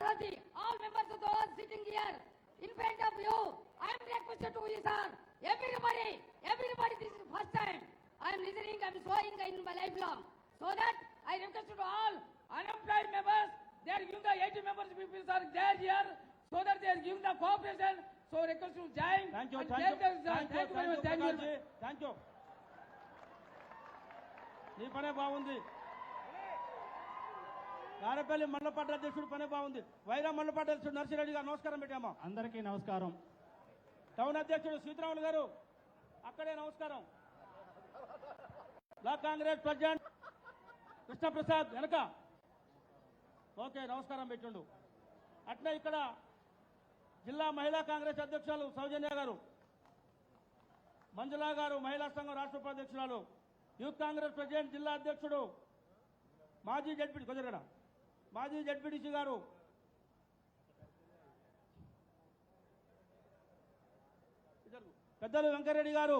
authority, all members of those sitting here in front of you, I am requested to you, sir. Everybody, this is the first time I am listening, I am showing in my lifelong. So that I request to all unemployed members, they are giving the 80 members people are there here, so that they are giving the cooperation. So request to join. Thank you. నీ పనే బాగుంది. గారపల్లి మండలపాటి అధ్యక్షుడు పనే బాగుంది. వైరా మండలపాటి అధ్యక్షుడు నర్సిరెడ్డి గారు నమస్కారం పెట్టామా. అందరికీ నమస్కారం. టౌన్ అధ్యక్షుడు సీతారాములు గారు అక్కడే నమస్కారం. బ్లాక్ కాంగ్రెస్ ప్రెసిడెంట్ కృష్ణప్రసాద్ వెనక ఓకే నమస్కారం పెట్టిండు. అట్లే ఇక్కడ జిల్లా మహిళా కాంగ్రెస్ అధ్యక్షులు సౌజన్య గారు, మంజులా గారు మహిళా సంఘం రాష్ట్ర ఉపాధ్యక్షురాలు, యూత్ కాంగ్రెస్ ప్రెసిడెంట్ జిల్లా అధ్యక్షుడు మాజీ జడ్పీటీసీ గారు, పెద్దలు వెంకరెడ్డి గారు,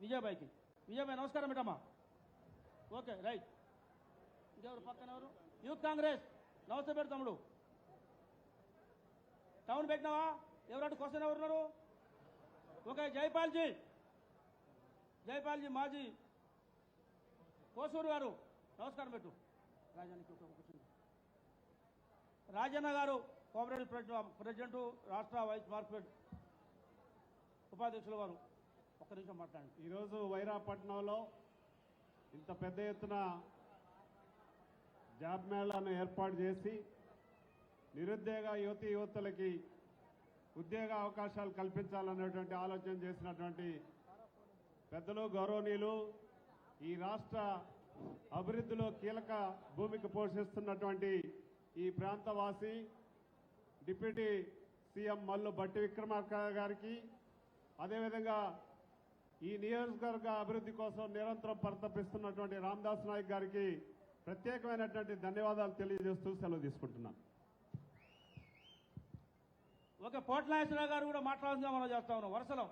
విజయబాయి నమస్కారం పెట్టమ్మా. Okay right. ఇంకెవరు పక్కన ఎవరు? యూత్ కాంగ్రెస్ నమస్తే పెడు తమ్ముడు. టౌన్ పెట్టినావా? ఎవరంటే క్వశ్చన్ ఎవరున్నారు? ఓకే జైపాల్జీ మాజీ కోసూరు గారు నమస్కారం పెట్టు. రాజన్న గారు కోఆపరేటివ్ ప్రెసిడెంట్ రాష్ట్ర వైస్ మార్కెట్ ఉపాధ్యక్షులు గారు ఒక్క నిమిషం మాట్లాడండి. ఈరోజు వైరాపట్నంలో ఇంత పెద్ద ఎత్తున జాబ్ మేళాను ఏర్పాటు చేసి నిరుద్యోగ యువతలకి ఉద్యోగ అవకాశాలు కల్పించాలనేటువంటి ఆలోచన చేసినటువంటి పెద్దలు గౌరవనీయులు, ఈ రాష్ట్ర అభివృద్ధిలో కీలక భూమిక పోషిస్తున్నటువంటి ఈ ప్రాంతవాసి డిప్యూటీ సీఎం మల్లు బట్టి విక్రమార్క గారికి, అదేవిధంగా ఈ నియోజకవర్గ అభివృద్ధి కోసం నిరంతరం పరితపిస్తున్నటువంటి రామదాస్ నాయక్ గారికి ప్రత్యేకమైనటువంటి ధన్యవాదాలు తెలియజేస్తూ సెలవు తీసుకుంటున్నాను. ఓకే పోట్నాగేశ్వరరావు గారు కూడా మాట్లాడుతుందా మనం చేస్తా ఉన్నాం వరుసలో.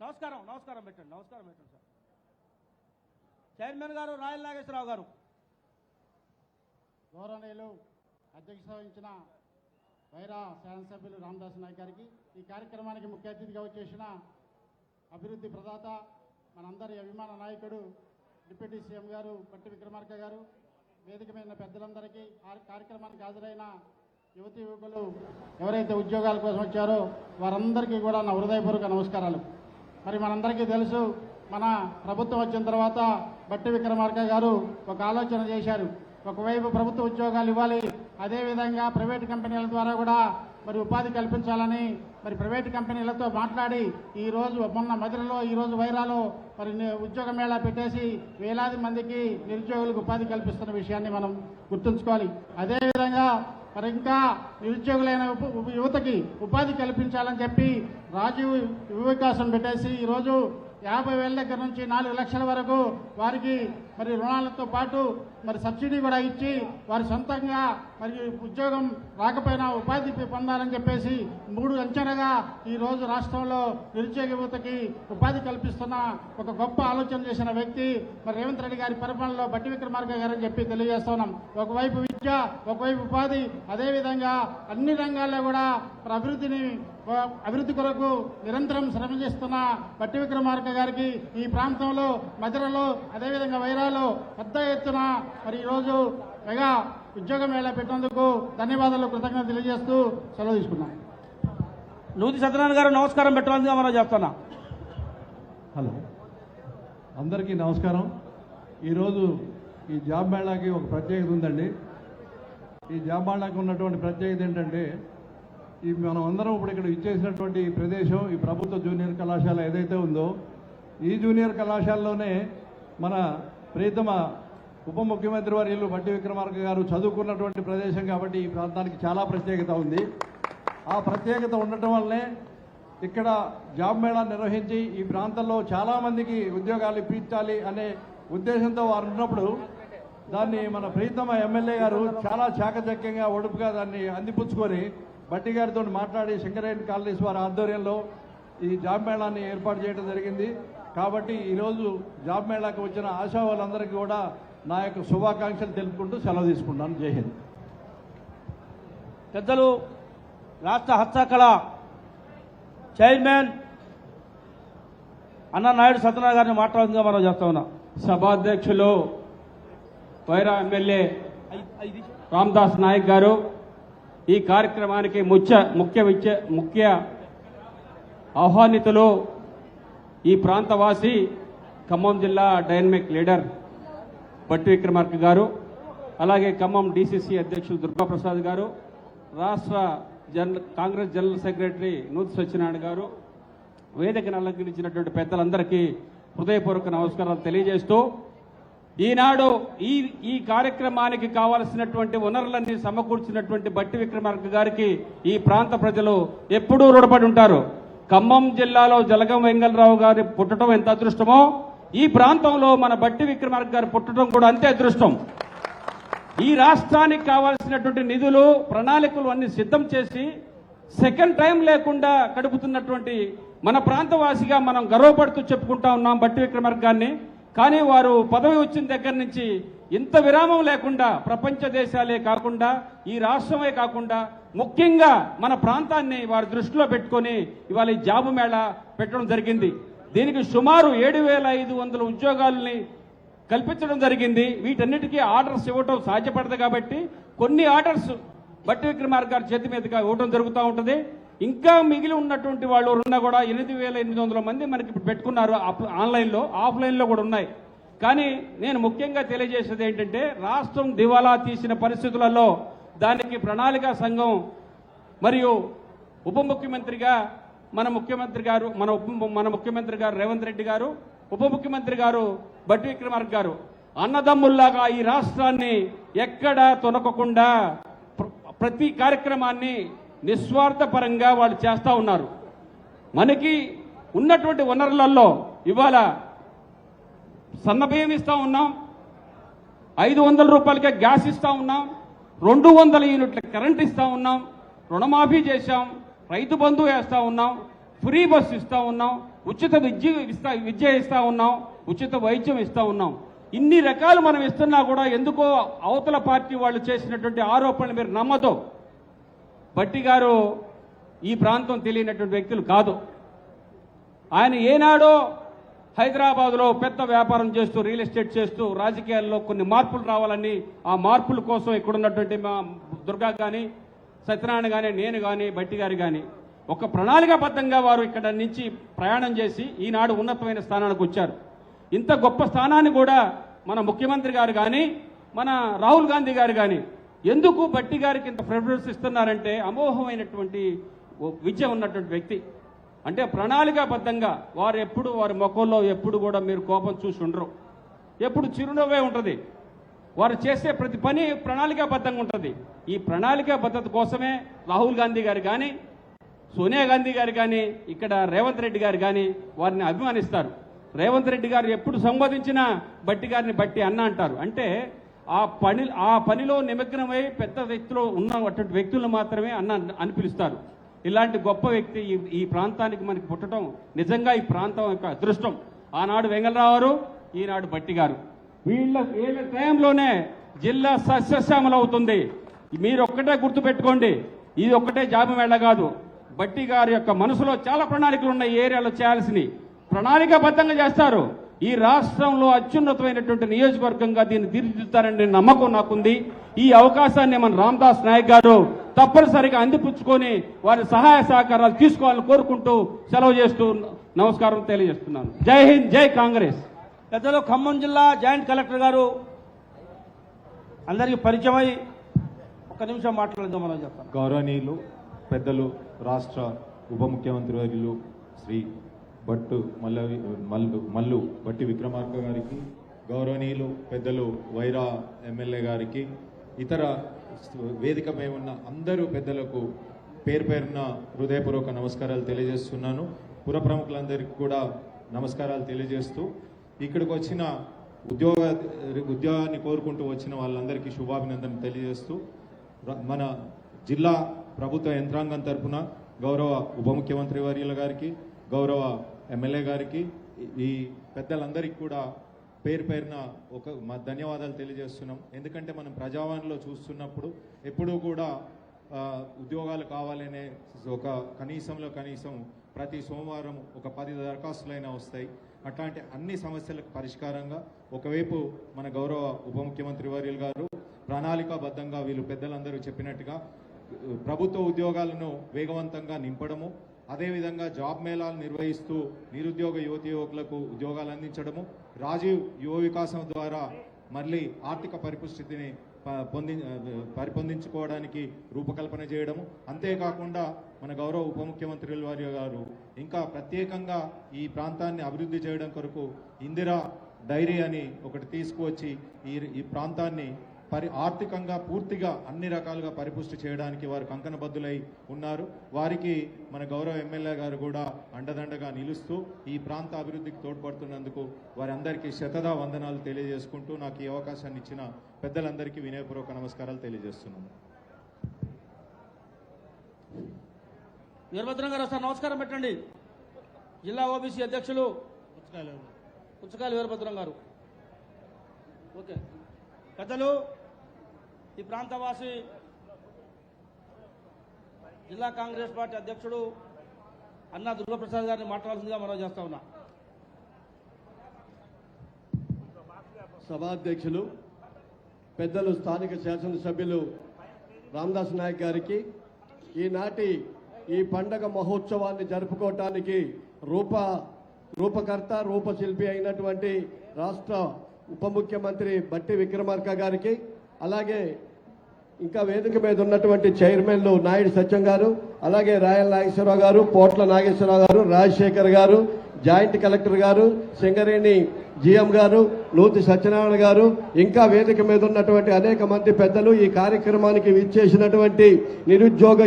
నమస్కారం పెట్టండి సార్. చైర్మన్ గారు రాయల్ నాగేశ్వరరావు గారు. గౌరవనీయులు అధ్యక్షత వహించిన వైరా శాసనసభ్యులు రామదాస్ నాయక్ గారికి, ఈ కార్యక్రమానికి ముఖ్య అతిథిగా వచ్చేసిన అభివృద్ధి ప్రదాత మనందరి అభిమాన నాయకుడు డిప్యూటీ సీఎం గారు బట్టి విక్రమార్క గారు, వేదిక మీద పెద్దలందరికీ, కార్యక్రమానికి హాజరైన యువతీ యువకులు ఎవరైతే ఉద్యోగాల కోసం వచ్చారో వారందరికీ కూడా నా హృదయపూర్వక నమస్కారాలు. మరి మనందరికీ తెలుసు, మన ప్రభుత్వం వచ్చిన తర్వాత బట్టి విక్రమార్క గారు ఒక ఆలోచన చేశారు. ఒకవైపు ప్రభుత్వ ఉద్యోగాలు ఇవ్వాలి, అదేవిధంగా ప్రైవేటు కంపెనీల ద్వారా కూడా మరి ఉపాధి కల్పించాలని మరి ప్రైవేటు కంపెనీలతో మాట్లాడి ఈరోజు మొన్న మదిరలో, ఈరోజు వైరాలో మరి ఉద్యోగ మేళా పెట్టేసి వేలాది మందికి నిరుద్యోగులకు ఉపాధి కల్పిస్తున్న విషయాన్ని మనం గుర్తుంచుకోవాలి. అదేవిధంగా మరి ఇంకా నిరుద్యోగులైన యువతకి ఉపాధి కల్పించాలని చెప్పి రాజీవ్ యువ వికాసం పెట్టేసి ఈరోజు 50,000 దగ్గర నుంచి 4 లక్షల వరకు వారికి మరి రుణాలతో పాటు మరి సబ్సిడీ కూడా ఇచ్చి వారి సొంతంగా మరి ఉద్యోగం రాకపోయినా ఉపాధి పొందాలని చెప్పేసి 3 అంచెలుగా ఈరోజు రాష్ట్రంలో నిరుద్యోగ యువతకి ఉపాధి కల్పిస్తున్న ఒక గొప్ప ఆలోచన చేసిన వ్యక్తి మరి రేవంత్ రెడ్డి గారి పరిపాలనలో బట్టి విక్రమార్క గారని చెప్పి తెలియజేస్తున్నాం. ఒకవైపు విద్య, ఒకవైపు ఉపాధి, అదేవిధంగా అన్ని రంగాల్లో కూడా అభివృద్ధి కొరకు నిరంతరం శ్రమ చేస్తున్న బట్టి విక్రమార్క గారికి ఈ ప్రాంతంలో మధిరలో, అదేవిధంగా వైరాలో పెద్ద ఎత్తున మరి ఈరోజు మెగా ఉద్యోగ మేళా పెట్టినందుకు ధన్యవాదాలు, కృతజ్ఞతలు తెలియజేస్తూ సెలవు తీసుకున్నాం. లూది సత్యనారాయణ గారు నమస్కారం పెట్టాలని మనం చేస్తున్నా. హలో, అందరికీ నమస్కారం. ఈరోజు ఈ జాబ్ మేళాకి ఒక ప్రత్యేకత ఉందండి. ఈ జాబ్ మేళాకి ఉన్నటువంటి ప్రత్యేకత ఏంటంటే, ఈ మనం అందరం ఇప్పుడు ఇక్కడ ఇచ్చేసినటువంటి ఈ ప్రదేశం, ఈ ప్రభుత్వ జూనియర్ కళాశాల ఏదైతే ఉందో, ఈ జూనియర్ కళాశాలలోనే మన ప్రియతమ ఉప ముఖ్యమంత్రి వర్యులు బట్టి విక్రమార్క గారు చదువుకున్నటువంటి ప్రదేశం కాబట్టి ఈ ప్రాంతానికి చాలా ప్రత్యేకత ఉంది. ఆ ప్రత్యేకత ఉండటం వల్లనే ఇక్కడ జాబ్ మేళా నిర్వహించి ఈ ప్రాంతంలో చాలామందికి ఉద్యోగాలు ఇప్పించాలి అనే ఉద్దేశంతో వారు ఉన్నప్పుడు దాన్ని మన ప్రియతమ ఎమ్మెల్యే గారు చాలా చాకచక్యంగా, ఒడుపుగా దాన్ని అందిపుచ్చుకొని బట్టి గారితో మాట్లాడి శంకరయ్య కాలనీస్ వారి ఆధ్వర్యంలో ఈ జాబ్ మేళాన్ని ఏర్పాటు చేయడం జరిగింది. కాబట్టి ఈరోజు జాబ్ మేళాకు వచ్చిన ఆశా వాళ్ళందరికీ కూడా నా యొక్క శుభాకాంక్షలు తెలుపుకుంటూ సెలవు తీసుకుంటాను. జై హింద్. పెద్దలు రాష్ట్ర హస్తకళ చైర్మన్ అన్న నాయుడు సత్యనారాయణ గారిని మాట్లాడుతుందిగా మనం చేస్తా ఉన్నాం. సభాధ్యక్షులు వైరా ఎమ్మెల్యే రామదాస్ నాయక్ గారు, ఈ కార్యక్రమానికి ముఖ్య ఆహ్వానితులు ఈ ప్రాంతవాసి ఖమ్మం జిల్లా డైనమిక్ లీడర్ బట్టి విక్రమార్క గారు, అలాగే ఖమ్మం డీసీసీ అధ్యక్షులు దుర్గాప్రసాద్ గారు, రాష్ట్ర కాంగ్రెస్ జనరల్ సెక్రటరీ నూతి సత్యనారాయణ గారు, వేదికను అలంకరించినటువంటి పెద్దలందరికీ హృదయపూర్వక నమస్కారాలు తెలియజేస్తూ, ఈనాడు ఈ కార్యక్రమానికి కావలసినటువంటి వనరులన్నీ సమకూర్చినటువంటి బట్టి విక్రమార్క గారికి ఈ ప్రాంత ప్రజలు ఎప్పుడూ రుణపడి ఉంటారు. ఖమ్మం జిల్లాలో జలగం వెంగళరావు గారి పుట్టడం ఎంత అదృష్టమో, ఈ ప్రాంతంలో మన బట్టి విక్రమార్క గారు పుట్టడం కూడా అంతే అదృష్టం. ఈ రాష్ట్రానికి కావాల్సినటువంటి నిధులు ప్రణాళికలు అన్ని సిద్ధం చేసి సెకండ్ టైం లేకుండా గడుపుతున్నటువంటి మన ప్రాంతవాసిగా మనం గర్వపడుతూ చెప్పుకుంటా ఉన్నాం బట్టి విక్రమార్క గారిని. కానీ వారు పదవి వచ్చిన దగ్గర నుంచి ఇంత విరామం లేకుండా ప్రపంచ దేశాలే కాకుండా ఈ రాష్ట్రమే కాకుండా ముఖ్యంగా మన ప్రాంతాన్ని వారి దృష్టిలో పెట్టుకొని ఇవాళ ఈ జాబు మేళా పెట్టడం జరిగింది. దీనికి సుమారు 7,500 ఉద్యోగాలని కల్పించడం జరిగింది. వీటన్నిటికీ ఆర్డర్స్ ఇవ్వటం సాధ్యపడదు కాబట్టి కొన్ని ఆర్డర్స్ బట్టి విక్రమార్క గారి చేతి మీదుగా ఇవ్వడం జరుగుతూ ఉంటుంది. ఇంకా మిగిలి ఉన్నటువంటి వాళ్ళు ఉన్నా కూడా 8,800 మంది మనకి ఇప్పుడు పెట్టుకున్నారు ఆన్లైన్లో, ఆఫ్లైన్లో కూడా ఉన్నాయి. కానీ నేను ముఖ్యంగా తెలియజేసేది ఏంటంటే, రాష్ట్రం దివాలా తీసిన పరిస్థితులలో దానికి ప్రణాళికా సంఘం మరియు ఉప ముఖ్యమంత్రిగా మన ముఖ్యమంత్రి గారు రేవంత్ రెడ్డి గారు, ఉప ముఖ్యమంత్రి గారు బట్టి విక్రమార్క గారు అన్నదమ్ముల్లాగా ఈ రాష్ట్రాన్ని ఎక్కడా తొనకకుండా ప్రతి కార్యక్రమాన్ని నిస్వార్థపరంగా వాళ్ళు చేస్తూ ఉన్నారు. మనకి ఉన్నటువంటి వనరులలో ఇవాళ సన్నబియ్యం ఇస్తూ ఉన్నాం, 500 రూపాయలకే గ్యాస్ ఇస్తూ ఉన్నాం, 200 యూనిట్ల కరెంట్ ఇస్తూ ఉన్నాం, రుణమాఫీ చేశాం, రైతు బంధు వేస్తూ ఉన్నాం, ఫ్రీ బస్సు ఇస్తూ ఉన్నాం, ఉచిత విద్య ఇస్తూ ఉన్నాం, ఉచిత వైద్యం ఇస్తూ ఉన్నాం. ఇన్ని రకాలు మనం ఇస్తున్నా కూడా ఎందుకో అవతల పార్టీ వాళ్ళు చేసినటువంటి ఆరోపణలు మీరు నమ్మదు. బట్టి గారు ఈ ప్రాంతం తెలియనటువంటి వ్యక్తులు కాదు. ఆయన ఏనాడో హైదరాబాద్లో పెద్ద వ్యాపారం చేస్తూ రియల్ ఎస్టేట్ చేస్తూ రాజకీయాల్లో కొన్ని మార్పులు రావాలని, ఆ మార్పుల కోసం ఇక్కడ ఉన్నటువంటి మా దుర్గా కానీ సత్యనారాయణ కానీ నేను కానీ బట్టి గారు కానీ ఒక ప్రణాళికాబద్ధంగా వారు ఇక్కడ నుంచి ప్రయాణం చేసి ఈనాడు ఉన్నతమైన స్థానానికి వచ్చారు. ఇంత గొప్ప స్థానాన్ని కూడా మన ముఖ్యమంత్రి గారు కానీ మన రాహుల్ గాంధీ గారు కానీ ఎందుకు బట్టి గారికి ఇంత ప్రిఫరెన్స్ ఇస్తున్నారంటే, అమోఘమైనటువంటి విద్య ఉన్నటువంటి వ్యక్తి. అంటే ప్రణాళికాబద్ధంగా వారి ముఖంలో ఎప్పుడు కూడా మీరు కోపం చూసి ఉండరు, ఎప్పుడు చిరునవ్వే ఉంటుంది. వారు చేసే ప్రతి పని ప్రణాళికాబద్ధంగా ఉంటుంది. ఈ ప్రణాళికాబద్ధత కోసమే రాహుల్ గాంధీ గారు కానీ సోనియా గాంధీ గారు కానీ ఇక్కడ రేవంత్ రెడ్డి గారు కానీ వారిని అభిమానిస్తారు. రేవంత్ రెడ్డి గారు ఎప్పుడు సంబోధించినా బట్టి గారిని బట్టి అన్న అంటారు. అంటే ఆ పనిలో నిమగ్నమై పెద్ద వ్యక్తులు ఉన్నటువంటి వ్యక్తులను మాత్రమే అన్న అని పిలుస్తారు. ఇలాంటి గొప్ప వ్యక్తి ఈ ప్రాంతానికి మనకి పుట్టడం నిజంగా ఈ ప్రాంతం యొక్క అదృష్టం. ఆనాడు వెంగళరావు, ఈనాడు బట్టి గారు, వీళ్ళ టైంలోనే జిల్లా సస్యశ్యామలవుతుంది. మీరు ఒక్కటే గుర్తుపెట్టుకోండి, ఇది ఒక్కటే జాబు మేళ కాదు. బట్టి గారి యొక్క మనసులో చాలా ప్రణాళికలు ఉన్నాయి. ఈ ఏరియాలో చేయాల్సినవి ప్రణాళికాబద్ధంగా చేస్తారు. ఈ రాష్ట్రంలో అత్యున్నతమైనటువంటి నియోజకవర్గంగా దీన్ని తీర్చిదిద్దుతారనే నమ్మకం నాకుంది. ఈ అవకాశాన్ని మన రామదాస్ నాయక్ గారు తప్పనిసరిగా అందిపుచ్చుకొని వారి సహాయ సహకారాలు తీసుకోవాలని కోరుకుంటూ సెలవు చేస్తూ నమస్కారం తెలియజేస్తున్నాను. జై హింద్, జై కాంగ్రెస్. పెద్దలు ఖమ్మం జిల్లా జాయింట్ కలెక్టర్ గారు అందరికీ పరిచయమై ఒక నిమిషం మాట్లాడదాం మనం చెప్తాను. గౌరవనీయులు పెద్దలు రాష్ట్ర ఉప ముఖ్యమంత్రి వర్యులు శ్రీ మల్లు బట్టి విక్రమార్క గారికి, గౌరవనీయులు పెద్దలు వైరా ఎమ్మెల్యే గారికి, ఇతర వేదికపై ఉన్న అందరూ పెద్దలకు పేరు పేరున హృదయపూర్వక నమస్కారాలు తెలియజేస్తున్నాను. పుర ప్రముఖులందరికీ కూడా నమస్కారాలు తెలియజేస్తూ, ఇక్కడికి వచ్చిన ఉద్యోగాన్ని కోరుకుంటూ వచ్చిన వాళ్ళందరికీ శుభాభినందనలు తెలియజేస్తూ, మన జిల్లా ప్రభుత్వ యంత్రాంగం తరఫున గౌరవ ఉప ముఖ్యమంత్రి వర్యుల గారికి, గౌరవ ఎమ్మెల్యే గారికి, ఈ పెద్దలందరికీ కూడా పేరు పేరున మా ధన్యవాదాలు తెలియజేస్తున్నాం. ఎందుకంటే మనం ప్రజావాణిలో చూస్తున్నప్పుడు ఎప్పుడూ కూడా ఉద్యోగాలు కావాలనే ఒక కనీసం ప్రతి సోమవారం ఒక 10 దరఖాస్తులైనా వస్తాయి. అట్లాంటి అన్ని సమస్యలకు పరిష్కారంగా ఒకవైపు మన గౌరవ ఉప ముఖ్యమంత్రి వర్యులు గారు ప్రణాళికాబద్ధంగా వీళ్ళు పెద్దలందరూ చెప్పినట్టుగా ప్రభుత్వ ఉద్యోగాలను వేగవంతంగా నింపడము, అదేవిధంగా జాబ్ మేళాలు నిర్వహిస్తూ నిరుద్యోగ యువకులకు ఉద్యోగాలు అందించడము, రాజీవ్ యువ వికాసం ద్వారా మళ్ళీ ఆర్థిక పరిపుష్టిని పరిపొందించుకోవడానికి రూపకల్పన చేయడము, అంతేకాకుండా మన గౌరవ ఉప ముఖ్యమంత్రి వారి గారు ఇంకా ప్రత్యేకంగా ఈ ప్రాంతాన్ని అభివృద్ధి చేయడం కొరకు ఇందిరా డైరీ అని ఒకటి తీసుకువచ్చి ఈ ప్రాంతాన్ని ఆర్థికంగా పూర్తిగా అన్ని రకాలుగా పరిపుష్టి చేయడానికి వారు కంకణబద్దులై ఉన్నారు. వారికి మన గౌరవ ఎమ్మెల్యే గారు కూడా అండదండగా నిలుస్తూ ఈ ప్రాంత అభివృద్ధికి తోడ్పడుతున్నందుకు వారి అందరికీ శతదా వందనాలు తెలియజేసుకుంటూ నాకు ఈ అవకాశాన్ని ఇచ్చిన పెద్దలందరికీ వినయపూర్వక నమస్కారాలు తెలియజేస్తున్నాను. వీరభద్రం గారు సార్ నమస్కారం పెట్టండి. జిల్లా ఓబీసీ అధ్యక్షులు పుచ్చకాయల వీరభద్రం గారు. ఓకే పెద్దలు, ఈ ప్రాంతవాసి జిల్లా కాంగ్రెస్ పార్టీ అధ్యక్షుడు అన్నా దుర్గాప్రసాద్ గారిని మాట్లాడాల్సిందిగా మనం చేస్తా ఉన్నా. సభాధ్యక్షులు పెద్దలు స్థానిక శాసనసభ్యులు రామదాస్ నాయక్ గారికి ఈనాటి ఈ పండగ మహోత్సవాన్ని జరుపుకోవటానికి రూపకర్త రూపశిల్పి అయినటువంటి రాష్ట్ర ఉప ముఖ్యమంత్రి బట్టి విక్రమార్క గారికి, అలాగే ఇంకా వేదిక మీద ఉన్నటువంటి చైర్మన్లు నాయుడు సత్యం గారు, అలాగే రాయల నాగేశ్వరరావు గారు, పోట్ల నాగేశ్వరరావు గారు, రాజశేఖర్ గారు, జాయింట్ కలెక్టర్ గారు, సింగరేణి జిఎం గారు, నూతి సత్యనారాయణ గారు, ఇంకా వేదిక మీద ఉన్నటువంటి అనేక మంది పెద్దలు, ఈ కార్యక్రమానికి విచ్చేసినటువంటి నిరుద్యోగ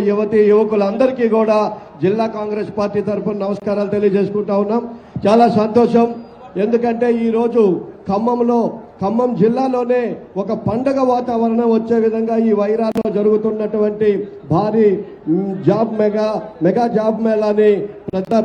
యువకులందరికీ కూడా జిల్లా కాంగ్రెస్ పార్టీ తరఫున నమస్కారాలు తెలియజేసుకుంటా ఉన్నాం. చాలా సంతోషం. ఎందుకంటే ఈరోజు ఖమ్మం జిల్లాలోనే ఒక పండగ వాతావరణం వచ్చే విధంగా ఈ వైరాలో జరుగుతున్నటువంటి భారీ మెగా జాబ్ మేళాని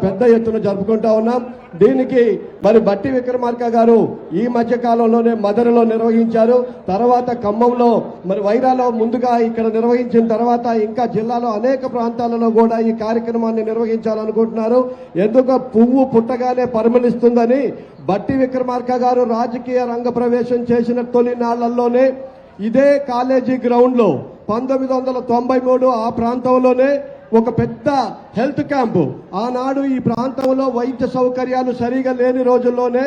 పెద్ద ఎత్తున జరుపుకుంటా ఉన్నాం. దీనికి మరి బట్టి విక్రమార్క గారు ఈ మధ్య కాలంలోనే మదరలో నిర్వహించారు. తర్వాత ఖమ్మంలో మరి వైరాలో ముందుగా ఇక్కడ నిర్వహించిన తర్వాత ఇంకా జిల్లాలో అనేక ప్రాంతాలలో కూడా ఈ కార్యక్రమాన్ని నిర్వహించాలనుకుంటున్నారు. ఎందుకు పువ్వు పుట్టగానే పరిమళిస్తుందని బట్టి విక్రమార్క గారు రాజకీయ రంగ ప్రవేశం చేసిన తొలి నాళ్లలోనే ఇదే కాలేజీ గ్రౌండ్ లో 1993 ఆ ప్రాంతంలోనే ఒక పెద్ద హెల్త్ క్యాంపు, ఆనాడు ఈ ప్రాంతంలో వైద్య సౌకర్యాలు సరిగా లేని రోజుల్లోనే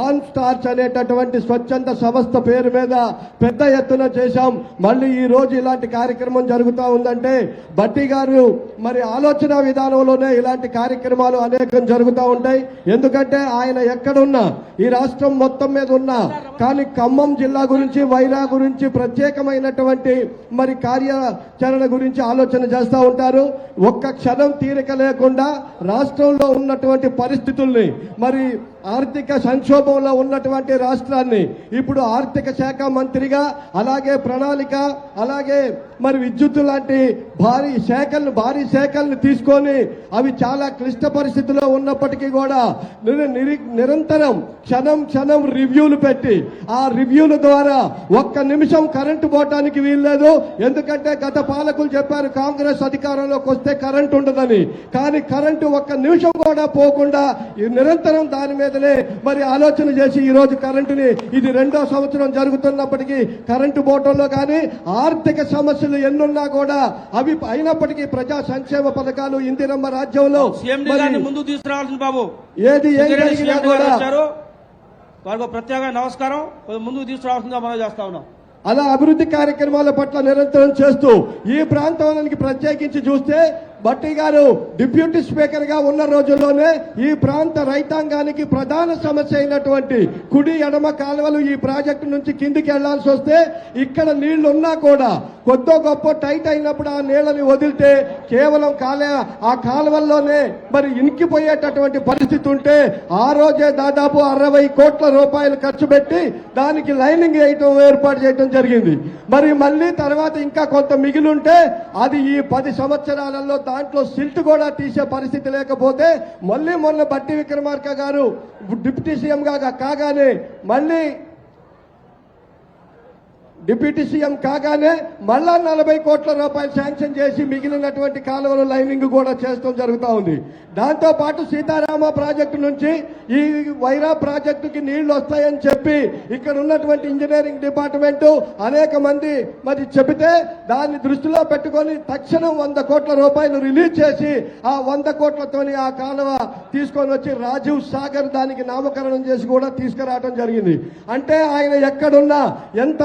ఆన్ స్టార్చ్ అనేటటువంటి స్వచ్ఛంద సంస్థ పేరు మీద పెద్ద ఎత్తున చేశాం. మళ్ళీ ఈ రోజు ఇలాంటి కార్యక్రమం జరుగుతూ ఉందంటే బట్టి గారు మరి ఆలోచన విధానంలోనే ఇలాంటి కార్యక్రమాలు అనేకం జరుగుతూ ఉంటాయి. ఎందుకంటే ఆయన ఎక్కడున్నా ఈ రాష్ట్రం మొత్తం మీద ఉన్నా కానీ ఖమ్మం జిల్లా గురించి వైరా గురించి ప్రత్యేకమైనటువంటి మరి కార్యాచరణ గురించి ఆలోచన చేస్తూ ఉంటారు. ఒక్క క్షణం తీరిక లేకుండా రాష్ట్రంలో ఉన్నటువంటి పరిస్థితుల్ని మరి ఆర్థిక సంక్షోభంలో ఉన్నటువంటి రాష్ట్రాన్ని ఇప్పుడు ఆర్థిక శాఖ మంత్రిగా అలాగే ప్రణాళిక అలాగే మరి విద్యుత్ లాంటి భారీ శాఖల్ని తీసుకొని అవి చాలా క్లిష్ట పరిస్థితిలో ఉన్నప్పటికీ కూడా నిరంతరం క్షణం రివ్యూలు పెట్టి ఆ రివ్యూల ద్వారా ఒక్క నిమిషం కరెంటు పోవటానికి వీల్లేదు. ఎందుకంటే గత పాలకులు చెప్పారు కాంగ్రెస్ అధికారంలోకి వస్తే కరెంటు ఉండదని, కానీ కరెంటు ఒక్క నిమిషం కూడా పోకుండా నిరంతరం దాని మీదనే మరి ఆలోచన చేసి ఈ రోజు కరెంటుని ఇది 2వ సంవత్సరం జరుగుతున్నప్పటికీ కరెంటు పోవటంలో కానీ ఆర్థిక సమస్యలు ఎన్నున్నా కూడా అవి అయినప్పటికీ ప్రజా సంక్షేమ పథకాలు ఇందిరమ్మ రాజ్యంలో ముందు తీసుకురావాల్సింది బాబు ఏది ఏం జరిగినా కూడా వారికి ప్రత్యేక నమస్కారం ముందుకు తీసుకురావాల్సిందిగా మనం చేస్తా ఉన్నాం. అలా అభివృద్ధి కార్యక్రమాల పట్ల నిరంతరం చేస్తూ ఈ ప్రాంతానికి ప్రత్యేకించి చూస్తే బట్టి గారు డిప్యూటీ స్పీకర్ గా ఉన్న రోజుల్లోనే ఈ ప్రాంత రైతాంగానికి ప్రధాన సమస్య అయినటువంటి కుడి ఎడమ కాలువలు ఈ ప్రాజెక్టు నుంచి కిందికి వెళ్లాల్సి వస్తే ఇక్కడ నీళ్లున్నా కూడా కొద్దో గొప్ప టైట్ అయినప్పుడు ఆ నీళ్లని వదిలితే కేవలం ఆ కాలువల్లోనే మరి ఇనికిపోయేటటువంటి పరిస్థితి ఉంటే ఆ రోజే దాదాపు 60 కోట్ల రూపాయలు ఖర్చు పెట్టి దానికి లైనింగ్ వేయటం ఏర్పాటు చేయడం జరిగింది. మరి మళ్ళీ తర్వాత ఇంకా కొంత మిగిలింటే అది ఈ 10 సంవత్సరాలలో దాంట్లో సిల్ట్ కూడా తీసే పరిస్థితి లేకపోతే మళ్ళీ మొన్న బట్టి విక్రమార్క గారు డిప్యూటీ సీఎంగా కాగానే మళ్ళీ డిప్యూటీ సీఎం కాగానే మళ్ళా 40 కోట్ల రూపాయలు శాంక్షన్ చేసి మిగిలినటువంటి కాలువల లైనింగ్ కూడా చేయడం జరుగుతూ ఉంది. దాంతో పాటు సీతారామ ప్రాజెక్టు నుంచి ఈ వైరా ప్రాజెక్టుకి నీళ్లు వస్తాయని చెప్పి ఇక్కడ ఉన్నటువంటి ఇంజనీరింగ్ డిపార్ట్మెంట్ అనేక మంది మరి చెబితే దాన్ని దృష్టిలో పెట్టుకొని తక్షణం 100 కోట్ల రూపాయలు రిలీజ్ చేసి ఆ 100 కోట్లతోని ఆ కాలువ తీసుకొని వచ్చి రాజీవ్ సాగర్ దానికి నామకరణం చేసి కూడా తీసుకురావడం జరిగింది. అంటే ఆయన ఎక్కడున్నా ఎంత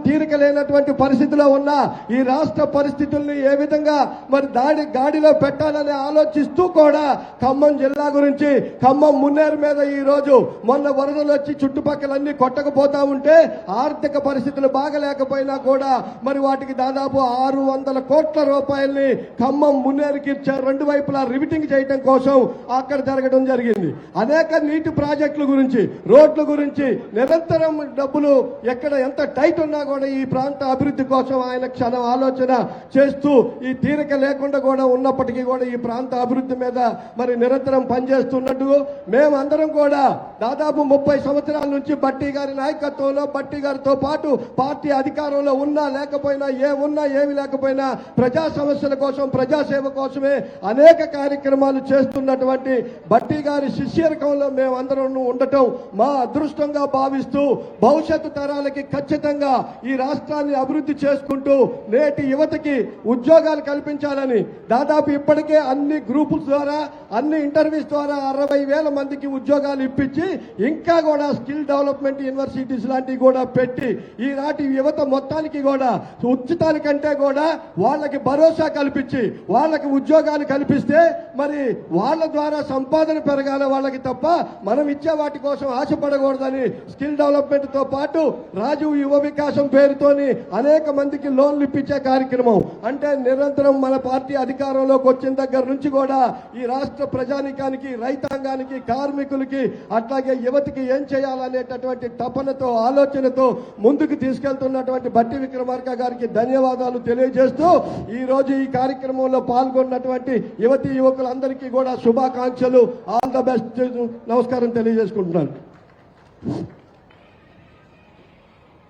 తీరిక లేనటువంటి పరిస్థితిలో ఉన్న ఈ రాష్ట్ర పరిస్థితుల్ని ఏ విధంగా మరి గాడిలో పెట్టాలని ఆలోచిస్తూ కూడా ఖమ్మం జిల్లా గురించి ఖమ్మం మున్నేరు మీద ఈ రోజు మొన్న వరదలు వచ్చి చుట్టుపక్కలన్నీ కొట్టకపోతా ఉంటే ఆర్థిక పరిస్థితులు బాగలేకపోయినా కూడా మరి వాటికి దాదాపు 600 కోట్ల రూపాయల్ని ఖమ్మం మున్నేరుకి 2 వైపులా రివిటింగ్ చేయడం కోసం అక్కడ జరగడం జరిగింది. అనేక నీటి ప్రాజెక్టుల గురించి రోడ్ల గురించి నిరంతరం డబ్బులు ఎక్కడ ఎంత టైట్ ఉన్నా కూడా ఈ ప్రాంత అభివృద్ధి కోసం ఆయన క్షణం ఆలోచన చేస్తూ ఈ తీరిక లేకుండా కూడా ఉన్నప్పటికీ కూడా ఈ ప్రాంత అభివృద్ధి మీద మరి నిరంతరం పనిచేస్తున్నట్టు మేమందరం కూడా దాదాపు 30 సంవత్సరాల నుంచి బట్టి గారి నాయకత్వంలో బట్టి గారితో పాటు పార్టీ అధికారంలో ఉన్నా లేకపోయినా ఏమి లేకపోయినా ప్రజా సమస్యల కోసం ప్రజాసేవ కోసమే అనేక కార్యక్రమాలు చేస్తున్నటువంటి బట్టి గారి శిష్యరకంలో మేమందరం ఉండటం మా అదృష్టంగా భావిస్తూ భవిష్యత్తు తరాలకి ఖచ్చితంగా ఈ రాష్ట్రాన్ని అభివృద్ధి చేసుకుంటూ నేటి యువతకి ఉద్యోగాలు కల్పించాలని దాదాపు ఇప్పటికే అన్ని గ్రూపుల ద్వారా అన్ని ఇంటర్వ్యూస్ ద్వారా 60,000 మందికి ఉద్యోగాలు ఇప్పించి ఇంకా కూడా స్కిల్ డెవలప్మెంట్ యూనివర్సిటీస్ లాంటివి కూడా పెట్టి ఈ నాటి యువత మొత్తానికి కూడా ఉచితానికంటే కూడా వాళ్ళకి భరోసా కల్పించి వాళ్ళకి ఉద్యోగాలు కల్పిస్తే మరి వాళ్ళ ద్వారా సంపాదన పెరగాల వాళ్ళకి తప్ప మనం ఇచ్చే వాటి కోసం ఆశపడకూడదని స్కిల్ డెవలప్మెంట్ తో పాటు రాజీవ్ యువ వికాసం పేరుతోని అనేక మందికి లోన్లు ఇప్పించే కార్యక్రమం. అంటే నిరంతరం మన పార్టీ అధికారంలోకి వచ్చిన దగ్గర నుంచి కూడా ఈ రాష్ట్ర ప్రజానికానికి రైతాంగానికి కార్మికులకి అట్లాగే యువతికి ఏం చేయాలనేటటువంటి తపనతో ఆలోచనతో ముందుకు తీసుకెళ్తున్నటువంటి బట్టి విక్రమార్క గారికి ధన్యవాదాలు తెలియజేస్తూ ఈ రోజు ఈ కార్యక్రమంలో పాల్గొన్నటువంటి యువతి యువకులందరికీ కూడా శుభాకాంక్షలు, ఆల్ ద బెస్ట్, నమస్కారం తెలియజేసుకుంటున్నాను.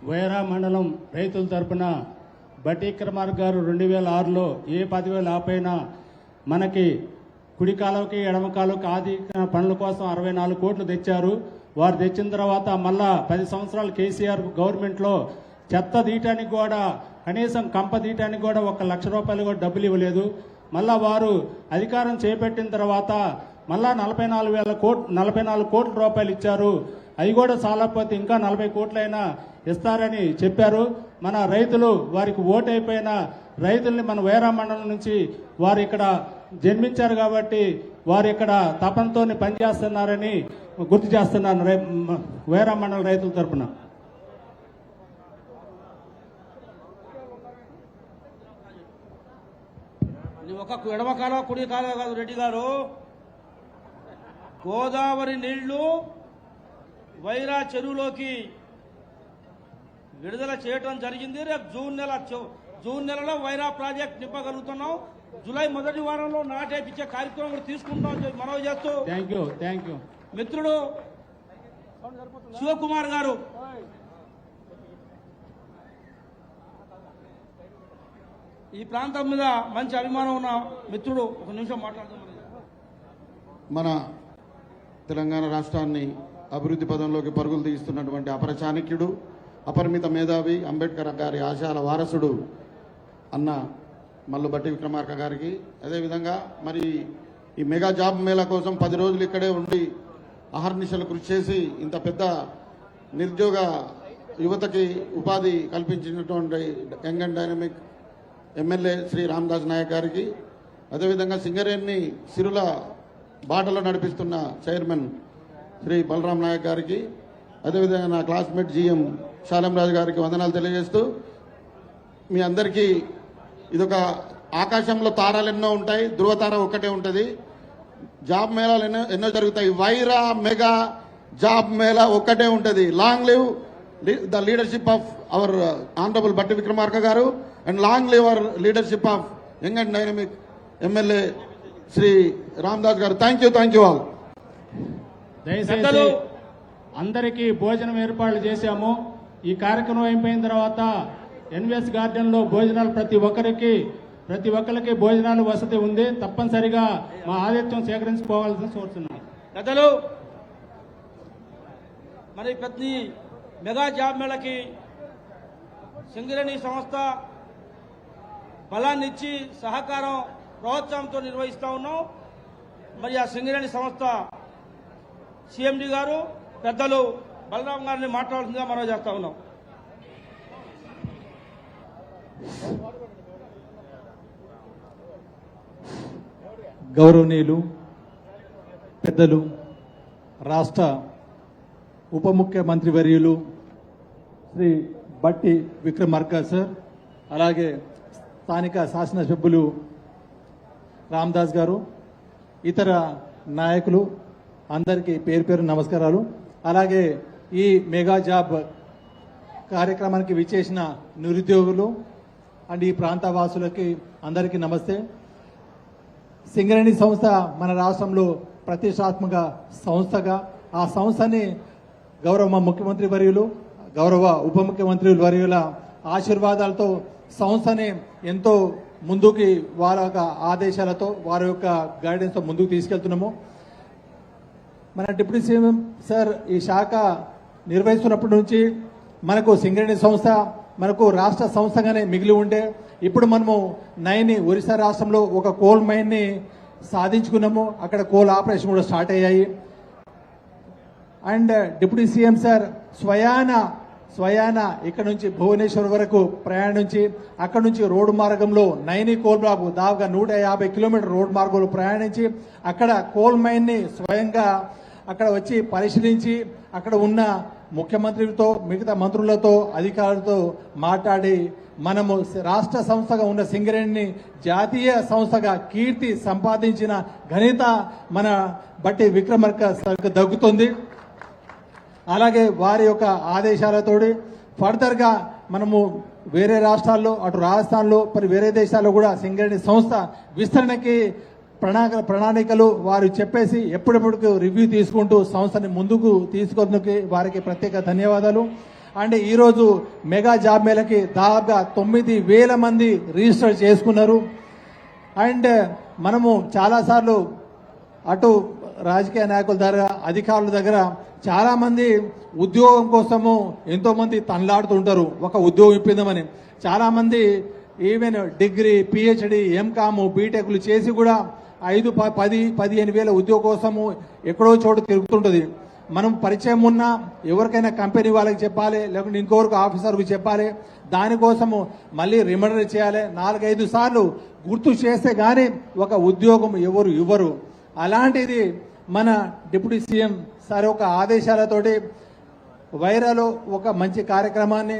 వైరా మండలం రైతుల తరపున బట్టి విక్రమార్క గారు 2006లో ఏ 10,000 ఆపైనా మనకి కుడి కాలువకి ఎడమ కాలువకి ఆది పనుల కోసం 64 కోట్లు తెచ్చారు. వారు తెచ్చిన తర్వాత మళ్ళా 10 సంవత్సరాలు కేసీఆర్ గవర్నమెంట్లో చెత్త తీయటానికి కూడా కనీసం కంప తీయటానికి కూడా 1 లక్ష రూపాయలు కూడా డబ్బులు ఇవ్వలేదు. మళ్ళా వారు అధికారం చేపట్టిన తర్వాత మళ్ళా 44 కోట్ల రూపాయలు ఇచ్చారు. అవి కూడా చాలకపోతే ఇంకా 40 కోట్లైనా ఇస్తారని చెప్పారు. మన రైతులు వారికి ఓటు అయిపోయిన రైతుల్ని మన వైరా మండలం నుంచి వారు ఇక్కడ జన్మించారు కాబట్టి వారు ఇక్కడ తపనతో పనిచేస్తున్నారని గుర్తు చేస్తున్నాను వైరా మండలం రైతుల తరఫున. ఒక ఎడమ కాలువ కుడి కాలువ కాదు రెడ్డి గారు, గోదావరి నీళ్లు వైరా చెరువులోకి విడుదల చేయడం జరిగింది. రేపు జూన్ నెలలో వైరా ప్రాజెక్ట్ నింపగలుగుతున్నాం. జూలై మొదటి వారంలో నాటేపించే కార్యక్రమం కూడా తీసుకుంటాం మనవి చేస్తూ థ్యాంక్ యూ మిత్రుడు శివకుమార్ గారు ఈ ప్రాంతం మీద మంచి అభిమానం ఉన్న మిత్రుడు 1 నిమిషం మాట్లాడుతున్నారు. మన తెలంగాణ రాష్ట్రాన్ని అభివృద్ధి పదంలోకి పరుగులు తీస్తున్నటువంటి అపర చాణక్యుడు, అపరిమిత మేధావి, అంబేద్కర్ గారి ఆశయాల వారసుడు అన్న మల్లు బట్టి విక్రమార్క గారికి, అదేవిధంగా మరి ఈ మెగా జాబ్ మేళా కోసం 10 రోజులు ఇక్కడే ఉండి అహర్నిశలు కృషి చేసి ఇంత పెద్ద నిరుద్యోగ యువతకి ఉపాధి కల్పించినటువంటి young and dynamic MLA Shri Ramadas Nayak గారికి, అదేవిధంగా సింగరేణి సిరుల బాటలో నడిపిస్తున్న చైర్మన్ శ్రీ బలరాం నాయక్ గారికి, అదేవిధంగా నా క్లాస్మేట్ జిఎం శాలంరాజు గారికి వందనాలు తెలియజేస్తూ, మీ అందరికీ ఇదొక ఆకాశంలో తారాలు ఎన్నో ఉంటాయి, ధృవతార ఒక్కటే ఉంటుంది. జాబ్ మేళాలు ఎన్నో జరుగుతాయి, వైరా మెగా జాబ్ మేళా ఒక్కటే ఉంటుంది. Long live the leadership of our honourable Bhatti Vikramarka గారు, and long live our leadership of young and dynamic MLA Shri Ramdas గారు. Thank you all. దయచేసి అందరికీ భోజనం ఏర్పాట్లు చేశాము. ఈ కార్యక్రమం అయిపోయిన తర్వాత ఎన్విఎస్ గార్డెన్ లో భోజనాలు ప్రతి ఒక్కరికి భోజనాలు వసతి ఉంది. తప్పనిసరిగా మా ఆతిథ్యం సేకరించుకోవాల్సిన కోరుతున్నాను. పెద్దలు, మరి ప్రతి మెగా జాబ్ మేళకి సింగరేణి సంస్థ బలాన్ని ఇచ్చి సహకారం ప్రోత్సాహంతో నిర్వహిస్తా ఉన్నాం. మరి ఆ సింగరేణి సంస్థ సిఎండి గారు పెద్దలు బలరాం గారిని మాట్లాడాల్సిందిగా మనం చేస్తా ఉన్నాం. గౌరవనీయులు పెద్దలు, రాష్ట్ర ఉప ముఖ్యమంత్రి వర్యులు శ్రీ బట్టి విక్రమార్క సార్, అలాగే స్థానిక శాసనసభ్యులు రామదాస్ గారు, ఇతర నాయకులు అందరికీ పేరు పేరు నమస్కారాలు. అలాగే ఈ మెగా జాబ్ కార్యక్రమానికి విచ్చేసిన నిరుద్యోగులు అండ్ ఈ ప్రాంత వాసులకి అందరికీ నమస్తే. సింగరేణి సంస్థ మన రాష్ట్రంలో ప్రతిష్టాత్మక సంస్థగా, ఆ సంస్థని గౌరవ ముఖ్యమంత్రి వర్యులు, గౌరవ ఉప ముఖ్యమంత్రి వర్యుల ఆశీర్వాదాలతో సంస్థని ఎంతో ముందుకి వారి యొక్క ఆదేశాలతో, వారి యొక్క గైడెన్స్తో ముందుకు తీసుకెళ్తున్నాము. మన డిప్యూటీ సీఎం సార్ ఈ శాఖ నిర్వహిస్తున్నప్పటి నుంచి మనకు సింగరేణి సంస్థ మనకు రాష్ట్ర సంస్థగానే మిగిలి ఉండే, ఇప్పుడు మనము నైని ఒరిస్సా రాష్ట్రంలో ఒక కోల్ మైన్ని సాధించుకున్నాము. అక్కడ కోల్ ఆపరేషన్ కూడా స్టార్ట్ అయ్యాయి. అండ్ డిప్యూటీ సీఎం సార్ స్వయాన ఇక్కడ నుంచి భువనేశ్వర్ వరకు ప్రయాణించి అక్కడ నుంచి రోడ్డు మార్గంలో నైని కోల్ బ్లాక్ దాదాపుగా 150 కిలోమీటర్ రోడ్డు మార్గంలో ప్రయాణించి అక్కడ కోల్ మైన్ ని స్వయంగా అక్కడ వచ్చి పరిశీలించి అక్కడ ఉన్న ముఖ్యమంత్రితో, మిగతా మంత్రులతో, అధికారులతో మాట్లాడి మనము రాష్ట్ర సంస్థగా ఉన్న సింగరేణిని జాతీయ సంస్థగా కీర్తి సంపాదించిన ఘనత మన బట్టి విక్రమార్క సార్కు దక్కుతుంది. అలాగే వారి యొక్క ఆదేశాలతోటి ఫర్దర్ గా మనము వేరే రాష్ట్రాల్లో, అటు రాజస్థాన్లో, మరి వేరే దేశాల్లో కూడా సింగరేణి సంస్థ విస్తరణకి ప్రణాళికలు వారు చెప్పేసి ఎప్పుడెప్పుడు రివ్యూ తీసుకుంటూ సంస్థని ముందుకు తీసుకొందుకు వారికి ప్రత్యేక ధన్యవాదాలు. అండ్ ఈరోజు మెగా జాబ్ మేళకి దాదాపుగా 9,000 మంది రిజిస్టర్ చేసుకున్నారు. అండ్ మనము చాలాసార్లు అటు రాజకీయ నాయకుల దగ్గర, అధికారుల దగ్గర చాలా మంది ఉద్యోగం కోసము ఎంతో మంది తనలాడుతుంటారు, ఒక ఉద్యోగం ఇప్పిందామని. చాలా మంది ఈవెన్ డిగ్రీ, పిహెచ్డి, ఎంకామ్, బీటెక్లు చేసి కూడా 5-10-15 వేల ఉద్యోగం కోసము ఎక్కడో చోటు తిరుగుతుంటది. మనం పరిచయం ఉన్నా ఎవరికైనా కంపెనీ వాళ్ళకి చెప్పాలి, లేకుంటే ఇంకొకరికి ఆఫీసర్కి చెప్పాలి, దానికోసము మళ్ళీ రిమైండర్ చేయాలి. 4-5 సార్లు గుర్తు చేస్తే గానీ ఒక ఉద్యోగం ఎవరు ఇవ్వరు. అలాంటిది మన డిప్యూటీ సీఎం సార్ ఒక ఆదేశాలతోటి వైరాలో ఒక మంచి కార్యక్రమాన్ని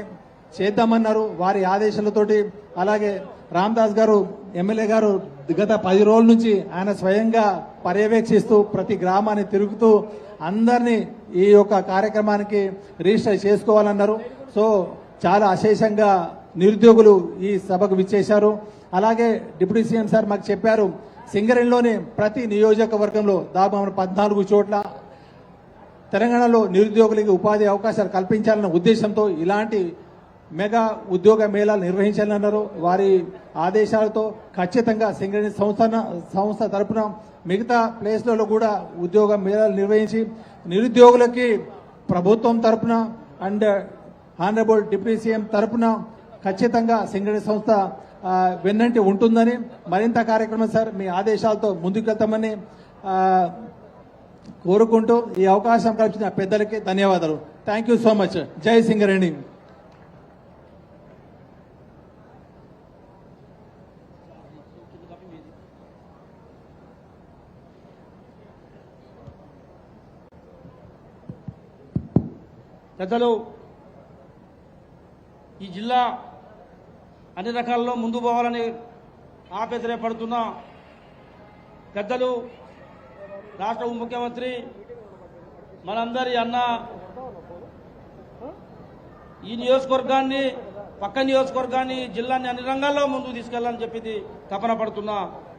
చేద్దామన్నారు. వారి ఆదేశాలతోటి అలాగే రామదాస్ గారు ఎమ్మెల్యే గారు గత 10 రోజుల నుంచి ఆయన స్వయంగా పర్యవేక్షిస్తూ ప్రతి గ్రామాన్ని తిరుగుతూ అందరినీ ఈ యొక్క కార్యక్రమానికి రిజిస్టర్ చేసుకోవాలన్నారు. సో చాలా అశేషంగా నిరుద్యోగులు ఈ సభకు విచ్చేశారు. అలాగే డిప్యూటీ సీఎం సార్ మాకు చెప్పారు, సింగరేణిలోని ప్రతి నియోజకవర్గంలో దాదాపు 14 చోట్ల తెలంగాణలో నిరుద్యోగులకి ఉపాధి అవకాశాలు కల్పించాలన్న ఉద్దేశంతో ఇలాంటి మెగా ఉద్యోగ మేళాలు నిర్వహించాలన్నారు. వారి ఆదేశాలతో ఖచ్చితంగా సింగరేణి సంస్థ తరపున మిగతా ప్లేస్లలో కూడా ఉద్యోగ మేళాలు నిర్వహించి నిరుద్యోగులకి ప్రభుత్వం తరపున అండ్ ఆనరబుల్ డిప్యూటీ సీఎం తరపున ఖచ్చితంగా సింగరేణి సంస్థ వెన్నంటి ఉంటుందని, మరింత కార్యక్రమం సార్ మీ ఆదేశాలతో ముందుకెళ్తామని కోరుకుంటూ ఈ అవకాశం కల్పించిన పెద్దలకి ధన్యవాదాలు. Thank you so much. జై సింగరేణి. పెద్దలు, ఈ జిల్లా అన్ని రకాలలో ముందు పోవాలని ఆపేతరేపడుతున్న పెద్దలు, రాష్ట్ర ఉప ముఖ్యమంత్రి మనందరి అన్న, ఈ నియోజకవర్గాన్ని, పక్క నియోజకవర్గాన్ని, జిల్లాని అన్ని రంగాల్లో ముందుకు తీసుకెళ్లాలని చెప్పి తపన పడుతున్న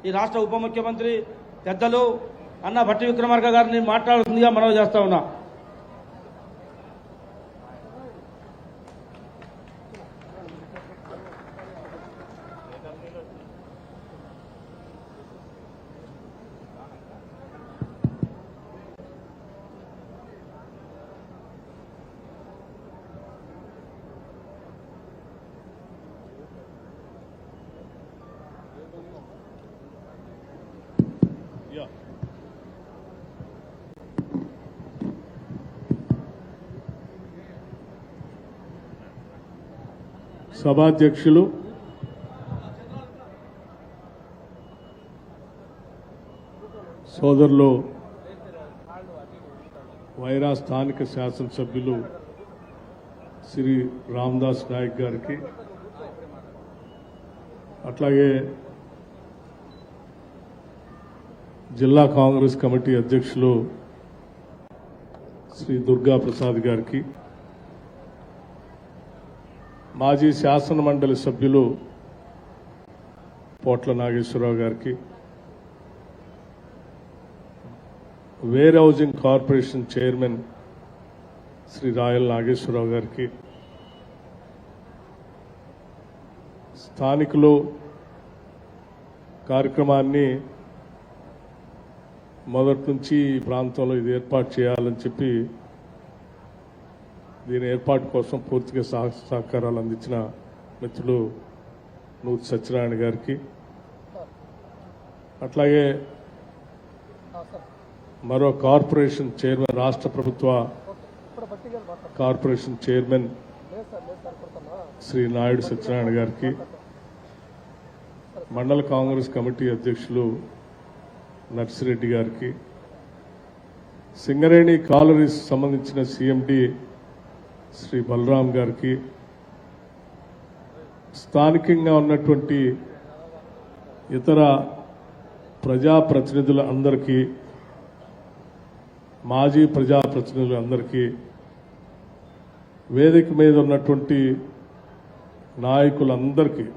ఈ రాష్ట్ర ఉప ముఖ్యమంత్రి పెద్దలు అన్న భట్టి విక్రమార్క గారిని మాట్లాడుతుందిగా మనవి చేస్తా ఉన్నా. సభాధ్యక్షులు సోదరులు వైరా స్థానిక శాసనసభ్యులు శ్రీ రామదాస్ నాయక్ గారికి, అట్లాగే జిల్లా కాంగ్రెస్ కమిటీ అధ్యక్షులు శ్రీ దుర్గా ప్రసాద్ గారికి, మాజీ శాసన మండలి సభ్యులు పోట్ల నాగేశ్వరరావు గారికి, warehousing corporation chairman Shri Rayal Nageswararao గారికి, స్థానికులు కార్యక్రమాన్ని మొదటి నుంచి ఈ ప్రాంతంలో ఇది ఏర్పాటు చేయాలని చెప్పి దీని ఏర్పాటు కోసం పూర్తిగా సహకారాలు అందించిన మిత్రులు నూతి సత్యనారాయణ గారికి, అట్లాగే మరో కార్పొరేషన్ చైర్మన్, రాష్ట్ర ప్రభుత్వ కార్పొరేషన్ చైర్మన్ శ్రీ నాయుడు సత్యనారాయణ గారికి, మండల కాంగ్రెస్ కమిటీ అధ్యక్షులు నర్సిరెడ్డి గారికి, సింగరేణి కాలరీస్ సంబంధించిన సిఎండి శ్రీ బలరాం గారికి, స్థానికంగా ఉన్నటువంటి ఇతర ప్రజాప్రతినిధుల అందరికీ, మాజీ ప్రజాప్రతినిధులు అందరికీ, వేదిక మీద ఉన్నటువంటి నాయకులందరికీ,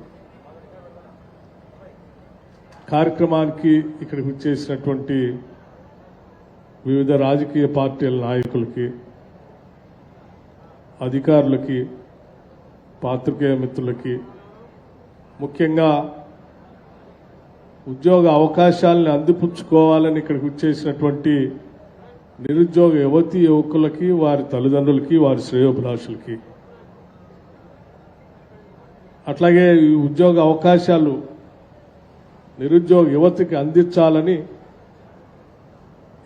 కార్యక్రమానికి ఇక్కడికి వచ్చేసినటువంటి వివిధ రాజకీయ పార్టీల నాయకులకి, అధికారులకి, పాత్రికేయ మిత్రులకి, ముఖ్యంగా ఉద్యోగ అవకాశాలను అందిపుచ్చుకోవాలని ఇక్కడికి వచ్చేసినటువంటి నిరుద్యోగ యువతీ యువకులకి, వారి తల్లిదండ్రులకి, వారి శ్రేయోభిలాషులకి, అట్లాగే ఈ ఉద్యోగ అవకాశాలు నిరుద్యోగ యువతికి అందించాలని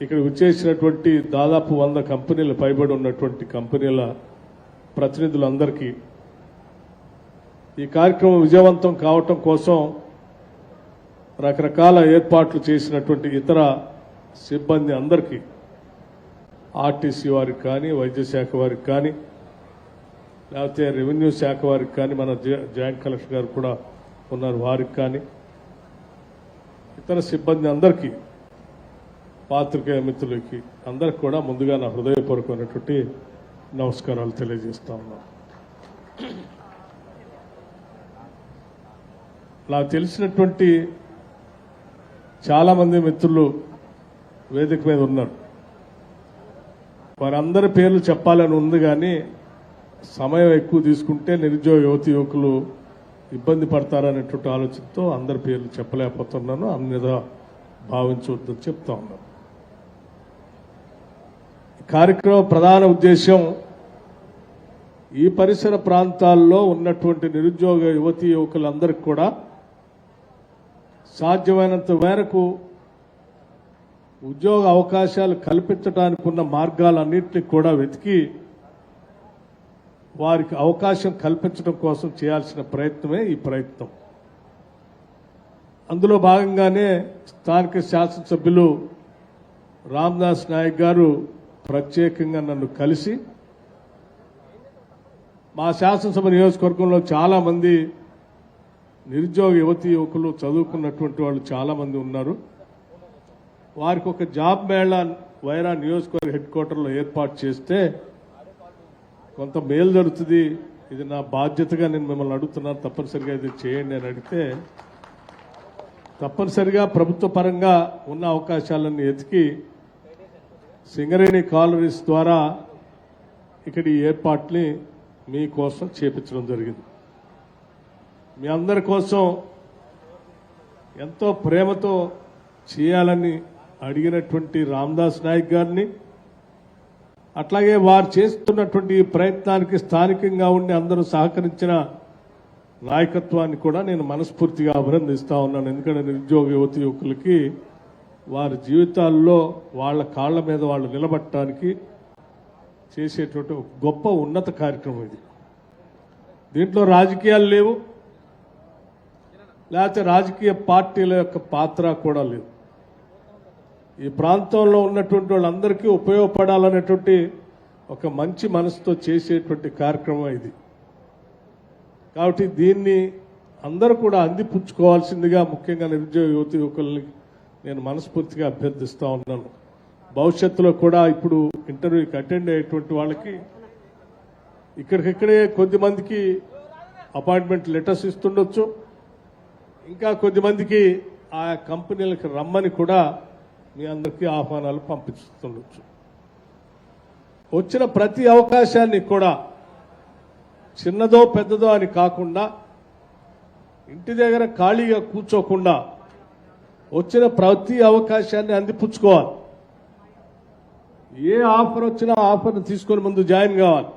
ఇక్కడ వచ్చేసినటువంటి దాదాపు 100 కంపెనీలు పైబడి ఉన్నటువంటి కంపెనీల ప్రతినిధులందరికీ, ఈ కార్యక్రమం విజయవంతం కావటం కోసం రకరకాల ఏర్పాట్లు చేసినటువంటి ఇతర సిబ్బంది అందరికీ, ఆర్టీసీ వారికి కానీ, వైద్య శాఖ వారికి కానీ, లేకపోతే రెవెన్యూ శాఖ వారికి కానీ, మన జాయింట్ కలెక్టర్ గారు కూడా ఉన్నారు, వారికి కానీ, ఇతర సిబ్బంది అందరికీ, పాత్రికేయ మిత్రులకి అందరికి కూడా ముందుగా నా హృదయపూర్వకమైనటువంటి నమస్కారాలు తెలియజేస్తా ఉన్నాను. నాకు తెలిసినటువంటి చాలామంది మిత్రులు వేదిక మీద ఉన్నారు. వారందరి పేర్లు చెప్పాలని ఉంది, కానీ సమయం ఎక్కువ తీసుకుంటే నిరుద్యోగ యువతి యువకులు ఇబ్బంది పడతారనేటువంటి ఆలోచనతో అందరి పేర్లు చెప్పలేకపోతున్నాను. అన్నిదా భావించవద్దని చెప్తా ఉన్నాను. కార్యక్రమం ప్రధాన ఉద్దేశం ఈ పరిసర ప్రాంతాల్లో ఉన్నటువంటి నిరుద్యోగ యువతీ యువకులందరికీ కూడా సాధ్యమైనంత మేరకు ఉద్యోగ అవకాశాలు కల్పించడానికి ఉన్న మార్గాలన్నింటినీ కూడా వెతికి వారికి అవకాశం కల్పించడం కోసం చేయాల్సిన ప్రయత్నమే ఈ ప్రయత్నం. అందులో భాగంగానే స్థానిక శాసనసభ్యులు రామదాస్ నాయక్ గారు ప్రత్యేకంగా నన్ను కలిసి, మా శాసనసభ నియోజకవర్గంలో చాలామంది నిరుద్యోగ యువతీ యువకులు చదువుకున్నటువంటి వాళ్ళు చాలామంది ఉన్నారు, వారికి ఒక జాబ్ మేళా వైరా నియోజకవర్గ హెడ్ క్వార్టర్లో ఏర్పాటు చేస్తే కొంత మేలు జరుగుతుంది, ఇది నా బాధ్యతగా నేను మిమ్మల్ని అడుగుతున్నాను, తప్పనిసరిగా ఇది చేయండి అని అడిగితే తప్పనిసరిగా ప్రభుత్వ పరంగా ఉన్న అవకాశాలను ఎతికి సింగరేణి కాలరీస్ ద్వారా ఇక్కడ ఈ ఏర్పాట్ని మీకోసం చేపించడం జరిగింది. మీ అందరి కోసం ఎంతో ప్రేమతో చేయాలని అడిగినటువంటి రామదాస్ నాయక్ గారిని, అట్లాగే వారు చేస్తున్నటువంటి ఈ ప్రయత్నానికి స్థానికంగా ఉండి అందరూ సహకరించిన నాయకత్వాన్ని కూడా నేను మనస్ఫూర్తిగా అభినందిస్తా ఉన్నాను. ఎందుకంటే నిరుద్యోగ యువతి యువకులకి వారి జీవితాల్లో వాళ్ళ కాళ్ల మీద వాళ్ళు నిలబడటానికి చేసేటువంటి ఒక గొప్ప ఉన్నత కార్యక్రమం ఇది. దీంట్లో రాజకీయాలు లేవు, లేకపోతే రాజకీయ పార్టీల యొక్క పాత్ర కూడా లేదు. ఈ ప్రాంతంలో ఉన్నటువంటి వాళ్ళందరికీ ఉపయోగపడాలనేటువంటి ఒక మంచి మనసుతో చేసేటువంటి కార్యక్రమం ఇది. కాబట్టి దీన్ని అందరూ కూడా అందిపుచ్చుకోవాల్సిందిగా ముఖ్యంగా నిరుద్యోగ యువతి యువకుల్ని నేను మనస్ఫూర్తిగా అభ్యర్థిస్తా ఉన్నాను. భవిష్యత్తులో కూడా ఇప్పుడు ఇంటర్వ్యూకి అటెండ్ అయ్యేటువంటి వాళ్ళకి ఇక్కడికిక్కడే కొద్దిమందికి అపాయింట్మెంట్ లెటర్స్ ఇస్తుండొచ్చు, ఇంకా కొద్దిమందికి ఆ కంపెనీలకు రమ్మని కూడా మీ అందరికీ ఆహ్వానాలు పంపిస్తుండొచ్చు. వచ్చిన ప్రతి అవకాశాన్ని కూడా చిన్నదో పెద్దదో అని కాకుండా ఇంటి దగ్గర ఖాళీగా కూర్చోకుండా వచ్చిన ప్రతి అవకాశాన్ని అందిపుచ్చుకోవాలి. ఏ ఆఫర్ వచ్చినా ఆఫర్ని తీసుకొని ముందు జాయిన్ కావాలి.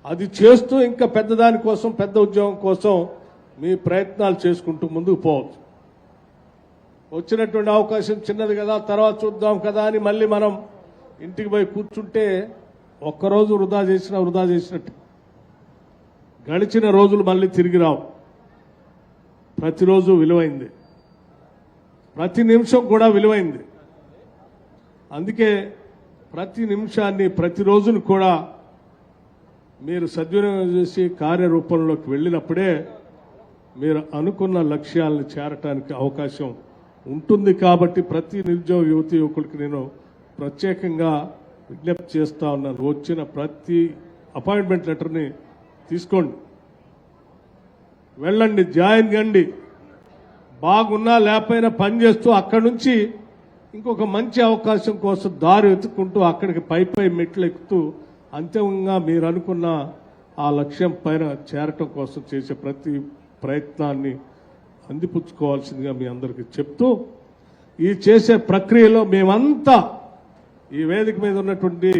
అది చేస్తూ ఇంకా పెద్దదాని కోసం, పెద్ద ఉద్యోగం కోసం మీ ప్రయత్నాలు చేసుకుంటూ ముందుకు పోవచ్చు. వచ్చినటువంటి అవకాశం చిన్నది కదా, తర్వాత చూద్దాం కదా అని మళ్ళీ మనం ఇంటికి పోయి కూర్చుంటే ఒక్కరోజు వృధా చేసినట్టు. గడిచిన రోజులు మళ్ళీ తిరిగి రావు. ప్రతిరోజు విలువైంది, ప్రతి నిమిషం కూడా విలువైంది. అందుకే ప్రతి నిమిషాన్ని, ప్రతిరోజును కూడా మీరు సద్వినియోగం చేసి కార్యరూపంలోకి వెళ్ళినప్పుడే మీరు అనుకున్న లక్ష్యాలను చేరటానికి అవకాశం ఉంటుంది. కాబట్టి ప్రతి నిరుద్యోగ యువతి యువకులకి నేను ప్రత్యేకంగా విజ్ఞప్తి చేస్తా ఉన్నాను. వచ్చిన ప్రతి అపాయింట్మెంట్ లెటర్ని తీసుకోండి, వెళ్ళండి, జాయిన్ కండి. బాగున్నా లేకపోయినా పనిచేస్తూ అక్కడి నుంచి ఇంకొక మంచి అవకాశం కోసం దారి వెతుక్కుంటూ అక్కడికి పై మెట్లు ఎక్కుతూ అంతిమంగా మీరు అనుకున్న ఆ లక్ష్యం పైన చేరటం కోసం చేసే ప్రతి ప్రయత్నాన్ని అందిపుచ్చుకోవాల్సిందిగా మీ అందరికీ చెప్తూ, ఈ చేసే ప్రక్రియలో మేమంతా ఈ వేదిక మీద ఉన్నటువంటి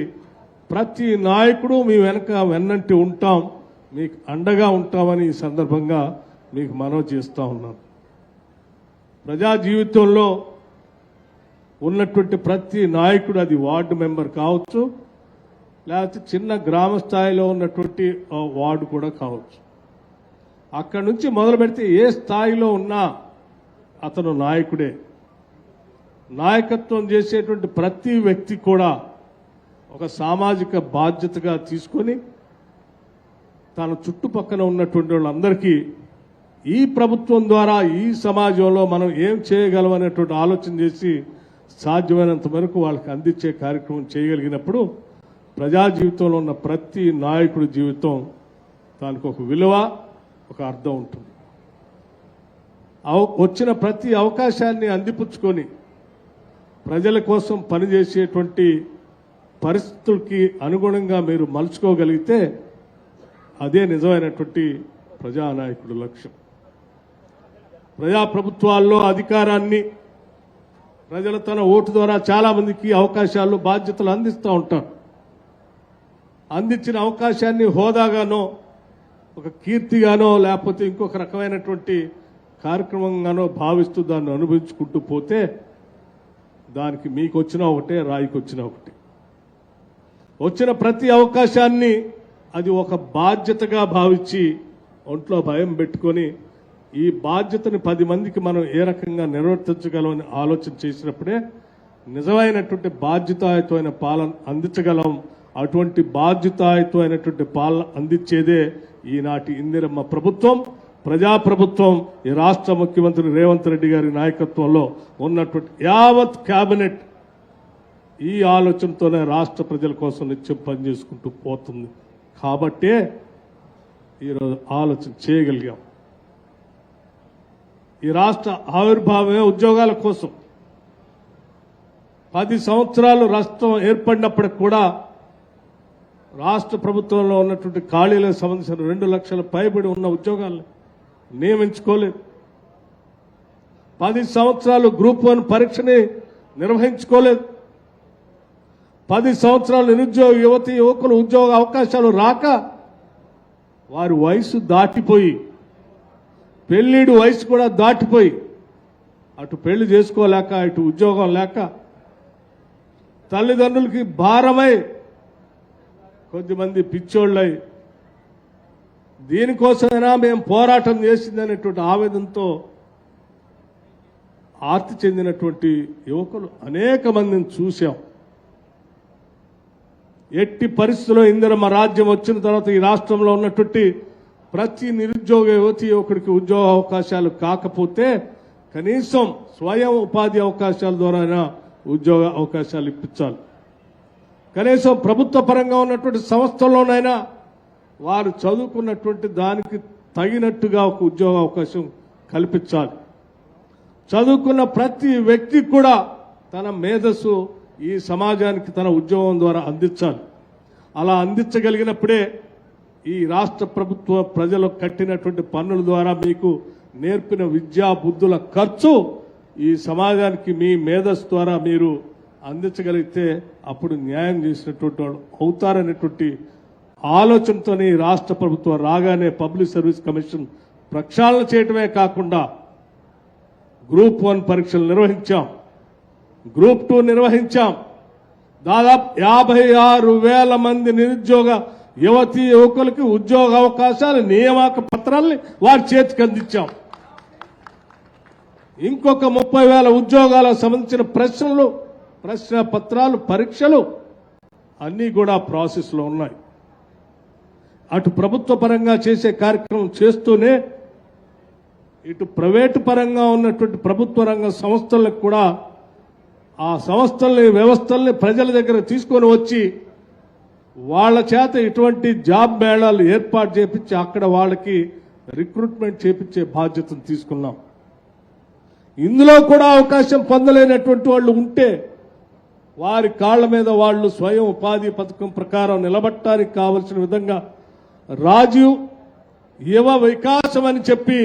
ప్రతి నాయకుడు మీ వెన్నంటి ఉంటాం, మీకు అండగా ఉంటామని ఈ సందర్భంగా మీకు మనవి చేస్తా ఉన్నాను. ప్రజా జీవితంలో ఉన్నటువంటి ప్రతి నాయకుడు, అది వార్డు మెంబర్ కావచ్చు, లేకపోతే చిన్న గ్రామ స్థాయిలో ఉన్నటువంటి వార్డు కూడా కావచ్చు, అక్కడి నుంచి మొదలు పెడితే ఏ స్థాయిలో ఉన్నా అతను నాయకుడే. నాయకత్వం చేసేటువంటి ప్రతి వ్యక్తి కూడా ఒక సామాజిక బాధ్యతగా తీసుకొని తన చుట్టుపక్కల ఉన్నటువంటి వాళ్ళందరికీ ఈ ప్రభుత్వం ద్వారా ఈ సమాజంలో మనం ఏం చేయగలం అనేటువంటి ఆలోచన చేసి సాధ్యమైనంత వరకు వాళ్ళకి అందించే కార్యక్రమం చేయగలిగినప్పుడు ప్రజా జీవితంలో ఉన్న ప్రతి నాయకుడి జీవితం దానికి ఒక విలువ, ఒక అర్థం ఉంటుంది. వచ్చిన ప్రతి అవకాశాన్ని అందిపుచ్చుకొని ప్రజల కోసం పనిచేసేటువంటి పరిస్థితులకి అనుగుణంగా మీరు మలుచుకోగలిగితే అదే నిజమైనటువంటి ప్రజానాయకుడు లక్ష్యం. ప్రజాప్రభుత్వాల్లో అధికారాన్ని ప్రజలు తన ఓటు ద్వారా చాలా మందికి అవకాశాలు, బాధ్యతలు అందిస్తూ ఉంటారు. అందించిన అవకాశాన్ని హోదాగానో, ఒక కీర్తిగానో, లేకపోతే ఇంకొక రకమైనటువంటి కార్యక్రమంగానో భావిస్తూ దాన్ని అనుభవించుకుంటూ పోతే దానికి మీకు వచ్చిన ఒకటే, రాయికి వచ్చిన ఒకటే. వచ్చిన ప్రతి అవకాశాన్ని అది ఒక బాధ్యతగా భావించి ఒంట్లో భయం పెట్టుకొని ఈ బాధ్యతని 10 మందికి మనం ఏ రకంగా నిర్వర్తించగలమని ఆలోచన చేసినప్పుడే నిజమైనటువంటి బాధ్యతాయుతమైన పాలన అందించగలం. అటువంటి బాధ్యతాయుతమైనటువంటి పాలన అందించేదే ఈనాటి ఇందిరమ్మ ప్రభుత్వం, ప్రజాప్రభుత్వం. ఈ రాష్ట్ర ముఖ్యమంత్రి రేవంత్ రెడ్డి గారి నాయకత్వంలో ఉన్నటువంటి యావత్ కేబినెట్ ఈ ఆలోచనతోనే రాష్ట్ర ప్రజల కోసం నిత్యం పనిచేసుకుంటూ పోతుంది. కాబట్టే ఈరోజు ఆలోచన చేయగలిగాం. ఈ రాష్ట్ర ఆవిర్భావమే ఉద్యోగాల కోసం. 10 సంవత్సరాలు రాష్ట్రం ఏర్పడినప్పటికి కూడా రాష్ట్ర ప్రభుత్వంలో ఉన్నటువంటి ఖాళీలకు సంబంధించిన 2 లక్షల పైబడి ఉన్న ఉద్యోగాలను నియమించుకోలేదు. 10 సంవత్సరాలు గ్రూప్ 1 పరీక్షని నిర్వహించుకోలేదు. 10 సంవత్సరాలు నిరుద్యోగ యువతి యువకులు ఉద్యోగ అవకాశాలు రాక వారి వయసు దాటిపోయి, పెళ్లిడు వయసు కూడా దాటిపోయి, అటు పెళ్లి చేసుకోలేక ఇటు ఉద్యోగం లేక తల్లిదండ్రులకి భారమై కొద్దిమంది పిచ్చోళ్ళై దీనికోసమైనా మేము పోరాటం చేసిందనేటువంటి ఆవేదనతో ఆర్తి చెందినటువంటి యువకులు అనేక మందిని చూశాం. ఎట్టి పరిస్థితుల్లో ఇందిరమ్మ రాజ్యం వచ్చిన తర్వాత ఈ రాష్ట్రంలో ఉన్నటువంటి ప్రతి నిరుద్యోగ యువతి యువకుడికి ఉద్యోగ అవకాశాలు కాకపోతే కనీసం స్వయం ఉపాధి అవకాశాల ద్వారా ఉద్యోగ అవకాశాలు ఇప్పించాలి. కనీసం ప్రభుత్వ పరంగా ఉన్నటువంటి సంస్థల్లోనైనా వారు చదువుకున్నటువంటి దానికి తగినట్టుగా ఒక ఉద్యోగ అవకాశం కల్పించాలి. చదువుకున్న ప్రతి వ్యక్తి కూడా తన మేధస్సు ఈ సమాజానికి తన ఉద్యోగం ద్వారా అందించాలి. అలా అందించగలిగినప్పుడే ఈ రాష్ట్ర ప్రభుత్వ ప్రజలు కట్టినటువంటి పన్నుల ద్వారా మీకు నేర్పిన విద్యా బుద్ధుల ఖర్చు ఈ సమాజానికి మీ మేధస్సు ద్వారా మీరు అందించగలిగితే అప్పుడు న్యాయం చేసినటువంటి వాళ్ళు అవుతారనేటువంటి ఆలోచనతోనే రాష్ట్ర ప్రభుత్వం రాగానే పబ్లిక్ సర్వీస్ కమిషన్ ప్రక్షాళన చేయటమే కాకుండా గ్రూప్ 1 పరీక్షలు నిర్వహించాం, గ్రూప్ 2 నిర్వహించాం. దాదాపు 56,000 మంది నిరుద్యోగ యువతీ యువకులకి ఉద్యోగ అవకాశాలు నియామక పత్రాల్ని వారి చేతికి అందించాం. ఇంకొక 30,000 ఉద్యోగాలకు సంబంధించిన ప్రశ్న పత్రాలు పరీక్షలు అన్నీ కూడా ప్రాసెస్లో ఉన్నాయి. అటు ప్రభుత్వ పరంగా చేసే కార్యక్రమం చేస్తూనే ఇటు ప్రైవేటు పరంగా ఉన్నటువంటి ప్రభుత్వ రంగ సంస్థలకు కూడా ఆ సంస్థల్ని వ్యవస్థల్ని ప్రజల దగ్గర తీసుకొని వచ్చి వాళ్ళ చేత ఇటువంటి జాబ్ మేళాలు ఏర్పాటు చేపించి అక్కడ వాళ్ళకి రిక్రూట్మెంట్ చేపించే బాధ్యతను తీసుకున్నాం. ఇందులో కూడా అవకాశం పొందలేనటువంటి వాళ్ళు ఉంటే వారి కాళ్ల మీద వాళ్ళు స్వయం ఉపాధి పథకం ప్రకారం నిలబట్టడానికి కావలసిన విధంగా రాజీవ్ యువ వికాసం అని చెప్పి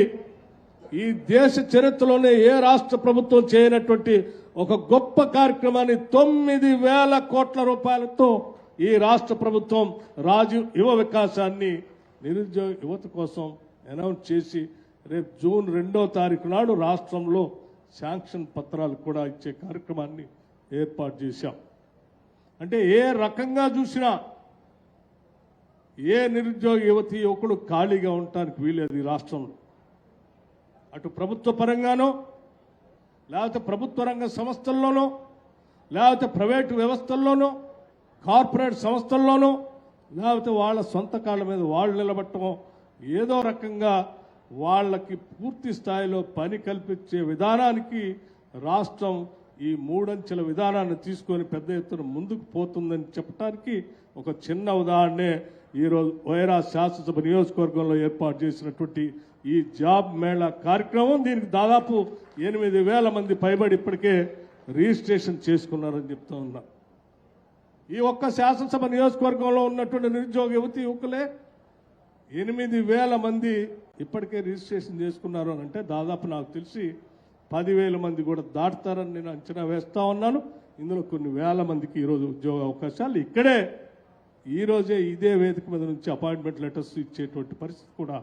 ఈ దేశ చరిత్రలోనే ఏ రాష్ట్ర ప్రభుత్వం చేయనటువంటి ఒక గొప్ప కార్యక్రమాన్ని 9,000 కోట్ల రూపాయలతో ఈ రాష్ట్ర ప్రభుత్వం రాజీవ్ యువ వికాసాన్ని నిరుద్యోగ యువత కోసం అనౌన్స్ చేసి రేపు జూన్ 2వ తారీఖు నాడు రాష్ట్రంలో శాంక్షన్ పత్రాలు కూడా ఇచ్చే కార్యక్రమాన్ని ఏర్పాటు చేశాం. అంటే ఏ రకంగా చూసినా ఏ నిరుద్యోగ యువతి యువకుడు ఖాళీగా ఉండటానికి వీలేదు ఈ రాష్ట్రంలో. అటు ప్రభుత్వ పరంగానో లేకపోతే ప్రభుత్వ రంగ సంస్థల్లోనో లేకపోతే ప్రైవేటు వ్యవస్థల్లోనో కార్పొరేట్ సంస్థల్లోనో లేకపోతే వాళ్ళ సొంత కాళ్ళ మీద వాళ్ళు నిలబట్టమో ఏదో రకంగా వాళ్ళకి పూర్తి స్థాయిలో పని కల్పించే విధానానికి రాష్ట్రం ఈ 3 అంచెల విధానాన్ని తీసుకొని పెద్ద ఎత్తున ముందుకు పోతుందని చెప్పడానికి ఒక చిన్న ఉదాహరణే ఈరోజు వైరా శాసనసభ నియోజకవర్గంలో ఏర్పాటు చేసినటువంటి ఈ జాబ్ మేళా కార్యక్రమం. దీనికి దాదాపు 8,000 మంది పైబడి ఇప్పటికే రిజిస్ట్రేషన్ చేసుకున్నారని చెప్తా ఉన్నా. ఈ ఒక్క శాసనసభ నియోజకవర్గంలో ఉన్నటువంటి నిరుద్యోగ యువతి యువకులే 8,000 మంది ఇప్పటికే రిజిస్ట్రేషన్ చేసుకున్నారు అని అంటే దాదాపు నాకు తెలిసి 10,000 మంది కూడా దాటుతారని నేను అంచనా వేస్తా ఉన్నాను. ఇందులో కొన్ని వేల మందికి ఈరోజు ఉద్యోగ అవకాశాలు ఇక్కడే ఈరోజే ఇదే వేదిక మీద నుంచి అపాయింట్మెంట్ లెటర్స్ ఇచ్చేటువంటి పరిస్థితి కూడా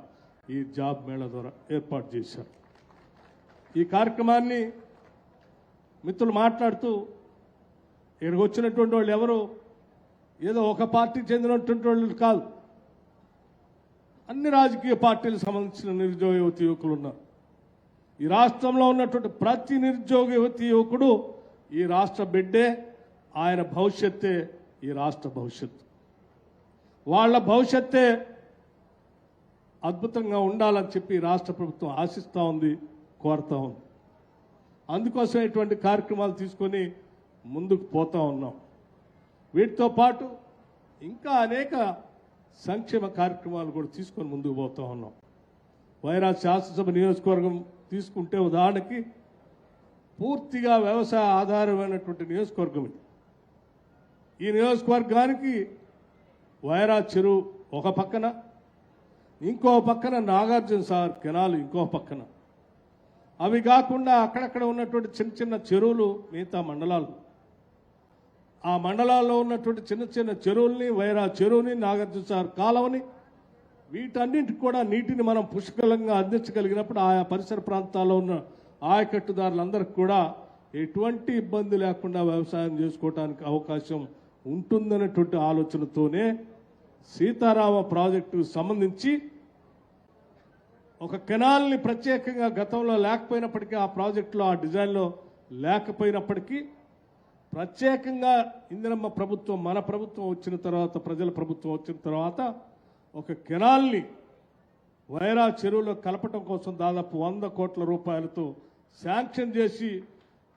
ఈ జాబ్ మేళా ద్వారా ఏర్పాటు చేశారు. ఈ కార్యక్రమాన్ని మిత్రులు మాట్లాడుతూ ఇక్కడికి వచ్చినటువంటి వాళ్ళు ఎవరు ఏదో ఒక పార్టీకి చెందినటువంటి వాళ్ళు కాదు, అన్ని రాజకీయ పార్టీలకు సంబంధించిన నిరుద్యోగ యువతి యువకులు ఉన్నారు. ఈ రాష్ట్రంలో ఉన్నటువంటి ప్రతి నిరుద్యోగ యువతి యువకుడు ఈ రాష్ట్ర బిడ్డే, ఆయన భవిష్యత్తే ఈ రాష్ట్ర భవిష్యత్తు. వాళ్ళ భవిష్యత్తే అద్భుతంగా ఉండాలని చెప్పి రాష్ట్ర ప్రభుత్వం ఆశిస్తూ ఉంది, కోరుతూ ఉంది. అందుకోసం ఇటువంటి కార్యక్రమాలు తీసుకొని ముందుకు పోతూ ఉన్నాం. వీటితో పాటు ఇంకా అనేక సంక్షేమ కార్యక్రమాలు కూడా తీసుకొని ముందుకు పోతూ ఉన్నాం. వైరా శాసనసభ నియోజకవర్గం తీసుకుంటే ఉదాహరణకి పూర్తిగా వ్యవసాయ ఆధారమైనటువంటి నియోజకవర్గం ఇది. ఈ నియోజకవర్గానికి వైరా చెరువు ఒక పక్కన, ఇంకో పక్కన నాగార్జున సాగర్ కెనాల్ ఇంకో పక్కన. అవి కాకుండా అక్కడక్కడ ఉన్నటువంటి చిన్న చిన్న చెరువులు మిగతా మండలాలు. ఆ మండలాల్లో ఉన్నటువంటి చిన్న చిన్న చెరువుల్ని, వైరా చెరువుని, నాగార్జున సాగర్ కాలువని, వీటన్నింటికి కూడా నీటిని మనం పుష్కలంగా అందించగలిగినప్పుడు ఆయా పరిసర ప్రాంతాల్లో ఉన్న ఆయకట్టుదారులందరికీ కూడా ఎటువంటి ఇబ్బంది లేకుండా వ్యవసాయం చేసుకోవడానికి అవకాశం ఉంటుందనేటువంటి ఆలోచనతోనే సీతారామ ప్రాజెక్టుకు సంబంధించి ఒక కెనాల్ని ప్రత్యేకంగా గతంలో లేకపోయినప్పటికీ, ఆ ప్రాజెక్టులో ఆ డిజైన్లో లేకపోయినప్పటికీ ప్రత్యేకంగా ఇందిరమ్మ ప్రభుత్వం, మన ప్రభుత్వం వచ్చిన తర్వాత, ప్రజల ప్రభుత్వం వచ్చిన తర్వాత ఒక కెనాల్ని వైరా చెరువులో కలపటం కోసం దాదాపు 100 కోట్ల రూపాయలతో శాంక్షన్ చేసి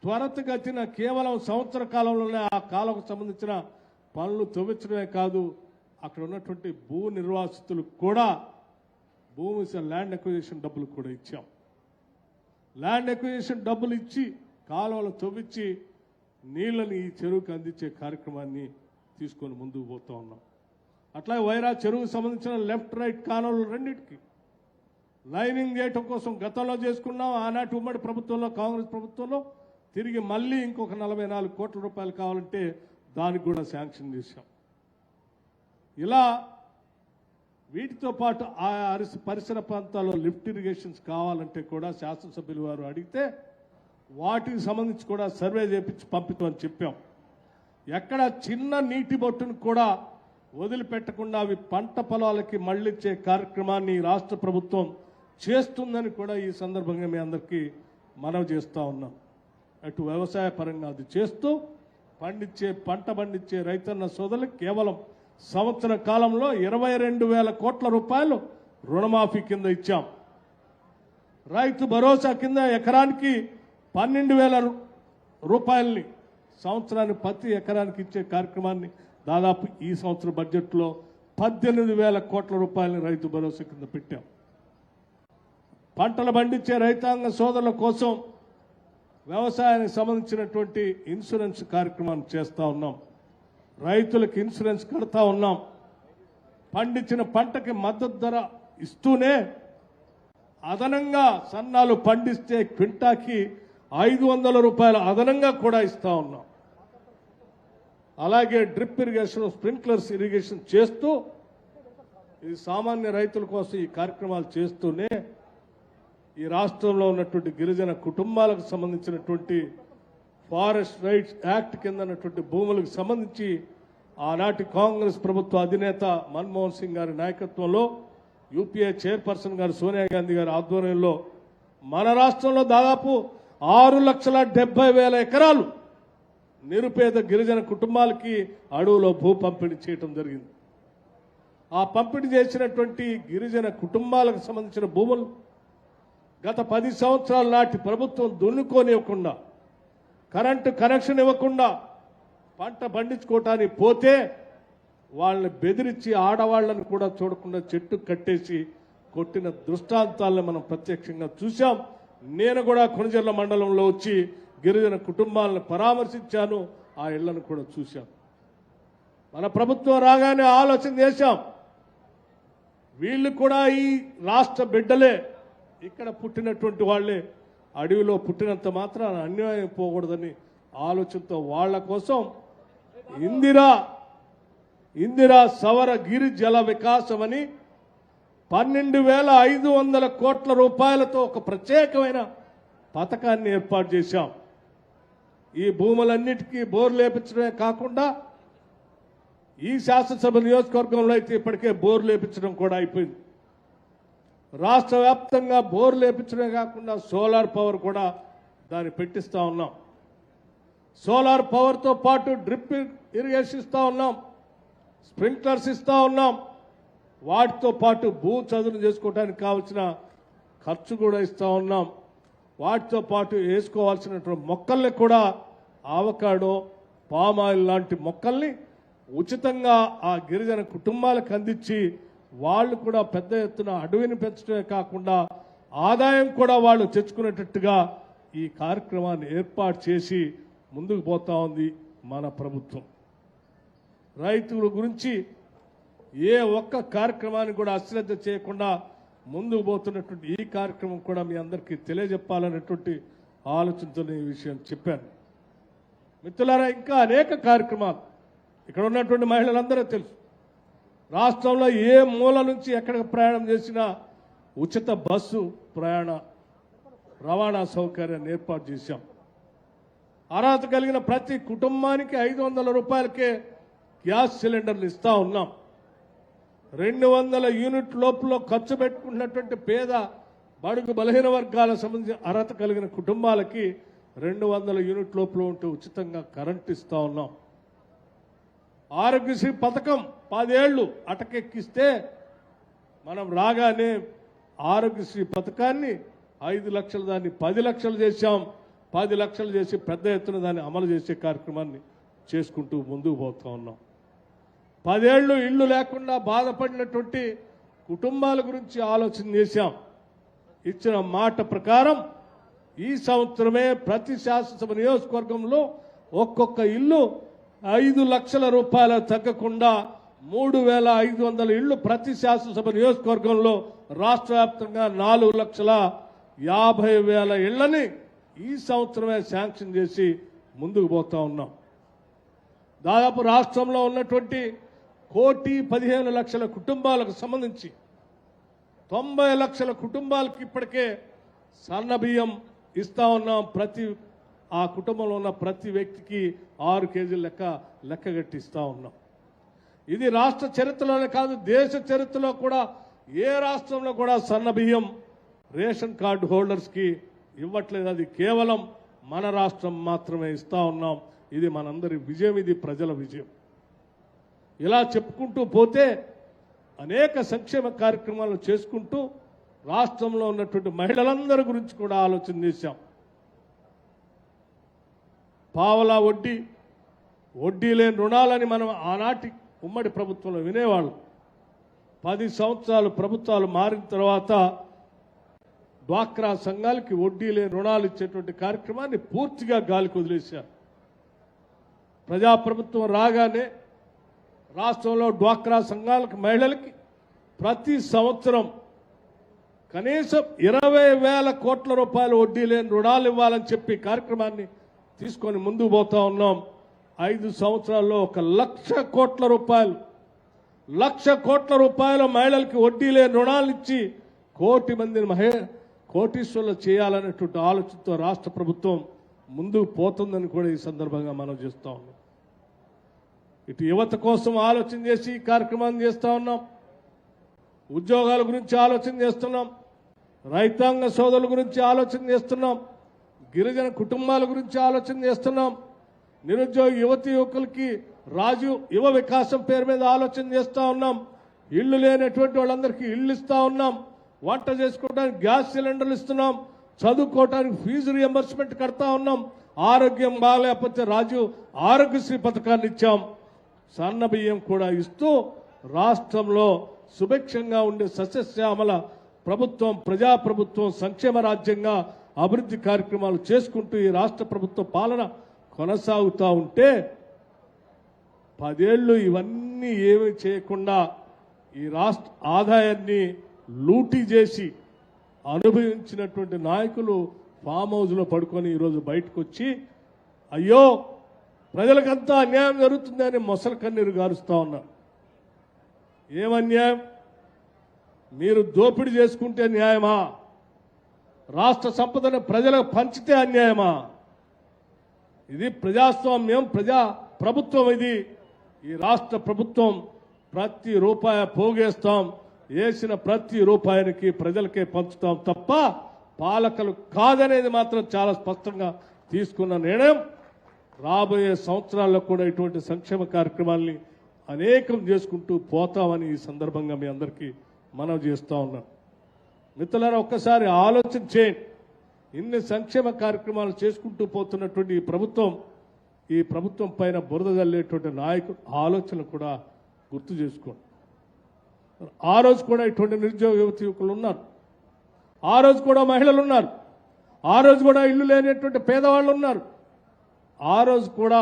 త్వరితగతిన కేవలం సంవత్సర కాలంలోనే ఆ కాలంకు సంబంధించిన పనులు తవ్వించడమే కాదు, అక్కడ ఉన్నటువంటి భూ నిర్వాసితులకు కూడా భూమి ల్యాండ్ అక్విజిషన్ డబ్బులు కూడా ఇచ్చాం. ల్యాండ్ అక్విజిషన్ డబ్బులు ఇచ్చి కాలువలు తవ్వించి నీళ్ళని ఈ చెరువుకు అందించే కార్యక్రమాన్ని తీసుకొని ముందుకు పోతూ ఉన్నాం. అట్లాగే వైరా చెరువుకు సంబంధించిన లెఫ్ట్ రైట్ కాలువలు రెండింటికి లైనింగ్ చేయటం కోసం గతంలో చేసుకున్నాం. ఆనాటి ఉమ్మడి ప్రభుత్వంలో, కాంగ్రెస్ ప్రభుత్వంలో తిరిగి మళ్ళీ ఇంకొక 44 కోట్ల రూపాయలు కావాలంటే దానికి కూడా శాంక్షన్ చేశాం. ఇలా వీటితో పాటు ఆ పరిసర ప్రాంతాల్లో లిఫ్ట్ ఇరిగేషన్స్ కావాలంటే కూడా శాసనసభ్యులు వారు అడిగితే వాటికి సంబంధించి కూడా సర్వే చేపించి పంపిస్తామని చెప్పాం. ఎక్కడ చిన్న నీటి బొట్టును కూడా వదిలిపెట్టకుండా అవి పంట పొలాలకి మళ్లించే కార్యక్రమాన్ని రాష్ట్ర ప్రభుత్వం చేస్తుందని కూడా ఈ సందర్భంగా మీ అందరికీ మనవి చేస్తూ ఉన్నాం. అటు వ్యవసాయ పరంగా అది చేస్తూ పంట పండించే రైతన్న సోదరులకు కేవలం సంవత్సర కాలంలో 22,000 కోట్ల రూపాయలు రుణమాఫీ కింద ఇచ్చాం. రైతు భరోసా కింద ఎకరానికి 12,000 రూపాయలని సంవత్సరానికి ప్రతి ఎకరానికి ఇచ్చే కార్యక్రమాన్ని దాదాపు ఈ సంవత్సరం బడ్జెట్లో 18,000 కోట్ల రూపాయలని రైతు భరోసా కింద పెట్టాం. పంటలు పండించే రైతాంగ సోదరుల కోసం వ్యవసాయానికి సంబంధించినటువంటి ఇన్సూరెన్స్ కార్యక్రమాన్ని చేస్తూ ఉన్నాం. రైతులకు ఇన్సూరెన్స్ కడతా ఉన్నాం. పండించిన పంటకి మద్దతు ధర ఇస్తూనే అదనంగా సన్నాలు పండిస్తే క్వింటాకి 500 రూపాయలు అదనంగా కూడా ఇస్తా ఉన్నాం. అలాగే డ్రిప్ ఇరిగేషన్, స్ప్రింక్లర్స్ ఇరిగేషన్ చేస్తూ ఈ సామాన్య రైతుల కోసం ఈ కార్యక్రమాలు చేస్తూనే ఈ రాష్ట్రంలో ఉన్నటువంటి గిరిజన కుటుంబాలకు సంబంధించినటువంటి ఫారెస్ట్ రైట్స్ యాక్ట్ కింద ఉన్నటువంటి భూములకు సంబంధించి ఆనాటి కాంగ్రెస్ ప్రభుత్వ అధినేత మన్మోహన్ సింగ్ గారి నాయకత్వంలో, యూపీఏ చైర్పర్సన్ గారు సోనియా గాంధీ గారి ఆధ్వర్యంలో మన రాష్ట్రంలో దాదాపు 6,70,000 ఎకరాలు నిరుపేద గిరిజన కుటుంబాలకి అడవులో భూ పంపిణీ చేయడం జరిగింది. ఆ పంపిణీ చేసినటువంటి గిరిజన కుటుంబాలకు సంబంధించిన భూములు గత 10 సంవత్సరాల నాటి ప్రభుత్వం దున్నుకోనివ్వకుండా, కరెంటు కనెక్షన్ ఇవ్వకుండా పంట పండించుకోవటానికి పోతే వాళ్ళని బెదిరించి ఆడవాళ్లను కూడా చూడకుండా చెట్టు కట్టేసి కొట్టిన దృష్టాంతాలను మనం ప్రత్యక్షంగా చూశాం. నేను కూడా కొణిజర్ల మండలంలో వచ్చి గిరిజన కుటుంబాలను పరామర్శించాను, ఆ ఇళ్లను కూడా చూశాం. మన ప్రభుత్వం రాగానే ఆలోచన చేశాం, వీళ్ళు కూడా ఈ రాష్ట్ర బిడ్డలే, ఇక్కడ పుట్టినటువంటి వాళ్లే, అడవిలో పుట్టినంత మాత్రాన అన్యాయం పోకూడదని ఆలోచనతో వాళ్ల కోసం ఇందిరా సవర గిరి జల వికాసం అని 12,500 కోట్ల రూపాయలతో ఒక ప్రత్యేకమైన పథకాన్ని ఏర్పాటు చేశాం. ఈ భూములన్నిటికీ బోర్లు లేపించడమే కాకుండా ఈ శాసనసభ నియోజకవర్గంలో అయితే ఇప్పటికే బోర్లు లేపించడం కూడా అయిపోయింది. రాష్ట్ర వ్యాప్తంగా బోర్లు లేపించడమే కాకుండా సోలార్ పవర్ కూడా దాన్ని పెట్టిస్తా ఉన్నాం. సోలార్ పవర్తో పాటు డ్రిప్ ఇరిగేషన్ ఇస్తా ఉన్నాం, స్ప్రింక్లర్స్ ఇస్తా ఉన్నాం. వాటితో పాటు భూ చదును చేసుకోవడానికి కావాల్సిన ఖర్చు కూడా ఇస్తా ఉన్నాం. వాటితో పాటు వేసుకోవాల్సినటువంటి మొక్కల్ని కూడా ఆవకాడో, పామాయిల్ లాంటి మొక్కల్ని ఉచితంగా ఆ గిరిజన కుటుంబాలకు అందించి వాళ్ళు కూడా పెద్ద ఎత్తున అడవిని పెంచడమే కాకుండా ఆదాయం కూడా వాళ్ళు తెచ్చుకునేటట్టుగా ఈ కార్యక్రమాన్ని ఏర్పాటు చేసి ముందుకు పోతా ఉంది మన ప్రభుత్వం. రైతుల గురించి ఏ ఒక్క కార్యక్రమాన్ని కూడా అశ్రద్ధ చేయకుండా ముందుకు పోతున్నటువంటి ఈ కార్యక్రమం కూడా మీ అందరికీ తెలియజెప్పాలనేటువంటి ఆలోచనతో ఈ విషయం చెప్పాను. మిత్రులారా, ఇంకా అనేక కార్యక్రమాలు ఇక్కడ ఉన్నటువంటి మహిళలందరూ తెలుసు. రాష్ట్రంలో ఏ మూల నుంచి ఎక్కడికి ప్రయాణం చేసినా ఉచిత బస్సు రవాణా సౌకర్యాన్ని ఏర్పాటు చేశాం. అర్హత కలిగిన ప్రతి కుటుంబానికి 500 రూపాయలకే గ్యాస్ సిలిండర్లు ఇస్తా ఉన్నాం. 200 యూనిట్ లోపల ఖర్చు పెట్టుకున్నటువంటి పేద బడుగు బలహీన వర్గాల సంబంధించిన అర్హత కలిగిన కుటుంబాలకి 200 యూనిట్ లోపల ఉంటే ఉచితంగా కరెంట్ ఇస్తా ఉన్నాం. ఆరోగ్యశ్రీ పథకం 10 ఏళ్లు అటకెక్కిస్తే మనం రాగానే ఆరోగ్యశ్రీ పథకాన్ని 5 లక్షలు దాన్ని 10 లక్షలు చేశాం. 10 లక్షలు చేసి పెద్ద ఎత్తున దాన్ని అమలు చేసే కార్యక్రమాన్ని చేసుకుంటూ ముందుకు పోతా ఉన్నాం. 10 ఏళ్లు ఇళ్లు లేకుండా బాధపడినటువంటి కుటుంబాల గురించి ఆలోచన చేశాం. ఇచ్చిన మాట ప్రకారం ఈ సంవత్సరమే ప్రతి శాసనసభ నియోజకవర్గంలో ఒక్కొక్క ఇల్లు 5 లక్షల రూపాయలు తగ్గకుండా 3,500 ఇళ్లు ప్రతి శాసనసభ నియోజకవర్గంలో రాష్ట్ర వ్యాప్తంగా 4,50,000 ఇళ్లని ఈ సంవత్సరమే శాంక్షన్ చేసి ముందుకు పోతా ఉన్నాం. దాదాపు రాష్ట్రంలో ఉన్నటువంటి 1,15,00,000 కుటుంబాలకు సంబంధించి 90 లక్షల కుటుంబాలకు ఇప్పటికే సన్న బియ్యం ఇస్తా ఉన్నాం. ఆ కుటుంబంలో ఉన్న ప్రతి వ్యక్తికి 6 కేజీల లెక్కగట్టి ఇస్తా ఉన్నాం. ఇది రాష్ట్ర చరిత్రలోనే కాదు, దేశ చరిత్రలో కూడా ఏ రాష్ట్రంలో కూడా సన్న బియ్యం రేషన్ కార్డు హోల్డర్స్కి ఇవ్వట్లేదు. అది కేవలం మన రాష్ట్రం మాత్రమే ఇస్తా ఉన్నాం. ఇది మనందరి విజయం, ఇది ప్రజల విజయం. ఇలా చెప్పుకుంటూ పోతే అనేక సంక్షేమ కార్యక్రమాలు చేసుకుంటూ రాష్ట్రంలో ఉన్నటువంటి మహిళలందరి గురించి కూడా ఆలోచన చేశాం. పావలా వడ్డీ లేని రుణాలని మనం ఆనాటి ఉమ్మడి ప్రభుత్వంలో వినేవాళ్ళం. 10 సంవత్సరాలు ప్రభుత్వాలు మారిన తర్వాత డ్వాక్రా సంఘాలకి వడ్డీ లేని రుణాలు ఇచ్చేటువంటి కార్యక్రమాన్ని పూర్తిగా గాలికి వదిలేశారు. ప్రజాప్రభుత్వం రాగానే రాష్ట్రంలో డ్వాక్రా సంఘాలకు మహిళలకి ప్రతి సంవత్సరం కనీసం 20,000 కోట్ల రూపాయలు వడ్డీ లేని రుణాలు ఇవ్వాలని చెప్పి కార్యక్రమాన్ని తీసుకొని ముందుకు పోతా ఉన్నాం. 5 సంవత్సరాల్లో 1,00,000 కోట్ల రూపాయలు మహిళలకి వడ్డీ లేని రుణాలు ఇచ్చి 1 కోటి మందిని కోటీశ్వరులు చేయాలనేటువంటి ఆలోచనతో రాష్ట్ర ప్రభుత్వం ముందుకు పోతుందని కూడా ఈ సందర్భంగా మనం చేస్తూ ఉన్నాం. ఇటు యువత కోసం ఆలోచన చేసి ఈ కార్యక్రమాన్ని చేస్తూ ఉన్నాం. ఉద్యోగాల గురించి ఆలోచన చేస్తున్నాం. రైతాంగ సోదరుల గురించి ఆలోచన చేస్తున్నాం. గిరిజన కుటుంబాల గురించి ఆలోచన చేస్తున్నాం. నిరుద్యోగ యువకులకి రాజీవ్ యువ వికాసం పేరు మీద ఆలోచన చేస్తూ ఉన్నాం. ఇళ్లు లేనటువంటి వాళ్ళందరికీ ఇళ్లు ఇస్తా ఉన్నాం. వంట చేసుకోవడానికి గ్యాస్ సిలిండర్లు ఇస్తున్నాం. చదువుకోవడానికి ఫీజు రియంబర్స్మెంట్ కడతా ఉన్నాం. ఆరోగ్యం బాగలేకపోతే రాజీవ్ ఆరోగ్యశ్రీ పథకాన్ని ఇచ్చాం. సన్న బియ్యం కూడా ఇస్తూ రాష్ట్రంలో సుభిక్షంగా ఉండే సస్యశ్యామల ప్రభుత్వం, ప్రజాప్రభుత్వం, సంక్షేమ రాజ్యంగా అభివృద్ధి కార్యక్రమాలు చేసుకుంటూ ఈ రాష్ట్ర ప్రభుత్వ పాలన కొనసాగుతూ ఉంటే 10 ఏళ్లు ఇవన్నీ ఏమీ చేయకుండా ఈ రాష్ట్ర ఆదాయాన్ని లూటీ చేసి అనుభవించినటువంటి నాయకులు ఫామ్ హౌస్లో పడుకొని ఈరోజు బయటకు వచ్చి అయ్యో ప్రజలకంతా అన్యాయం జరుగుతుందని మొసలు కన్నీరు గారుస్తూ ఉన్నారు. ఏమన్యాయం? మీరు దోపిడీ చేసుకుంటే న్యాయమా? రాష్ట్ర సంపదను ప్రజలకు పంచితే అన్యాయమా? ఇది ప్రజాస్వామ్యం, ప్రభుత్వం. ఇది ఈ రాష్ట్ర ప్రభుత్వం ప్రతి రూపాయి పోగేస్తాం. వేసిన ప్రతి రూపాయికి ప్రజలకే పంచుతాం తప్ప పాలకులు కాదనేది మాత్రం చాలా స్పష్టంగా తీసుకున్న నిర్ణయం. రాబోయే సంవత్సరాల్లో కూడా ఇటువంటి సంక్షేమ కార్యక్రమాల్ని అనేకం చేసుకుంటూ పోతామని ఈ సందర్భంగా మీ అందరికీ మనవి చేస్తూ ఉన్నాను. మిత్రులారా, ఒక్కసారి ఆలోచన చేయండి. ఇన్ని సంక్షేమ కార్యక్రమాలు చేసుకుంటూ పోతున్నటువంటి ఈ ప్రభుత్వం పైన బురద జల్లేటువంటి నాయకుడు ఆలోచన కూడా గుర్తు చేసుకోండి. ఆ రోజు కూడా ఇటువంటి నిరుద్యోగ యువకులు ఉన్నారు. ఆ రోజు కూడా మహిళలు ఉన్నారు, ఆ రోజు కూడా ఇల్లు లేనటువంటి పేదవాళ్ళు ఉన్నారు, ఆ రోజు కూడా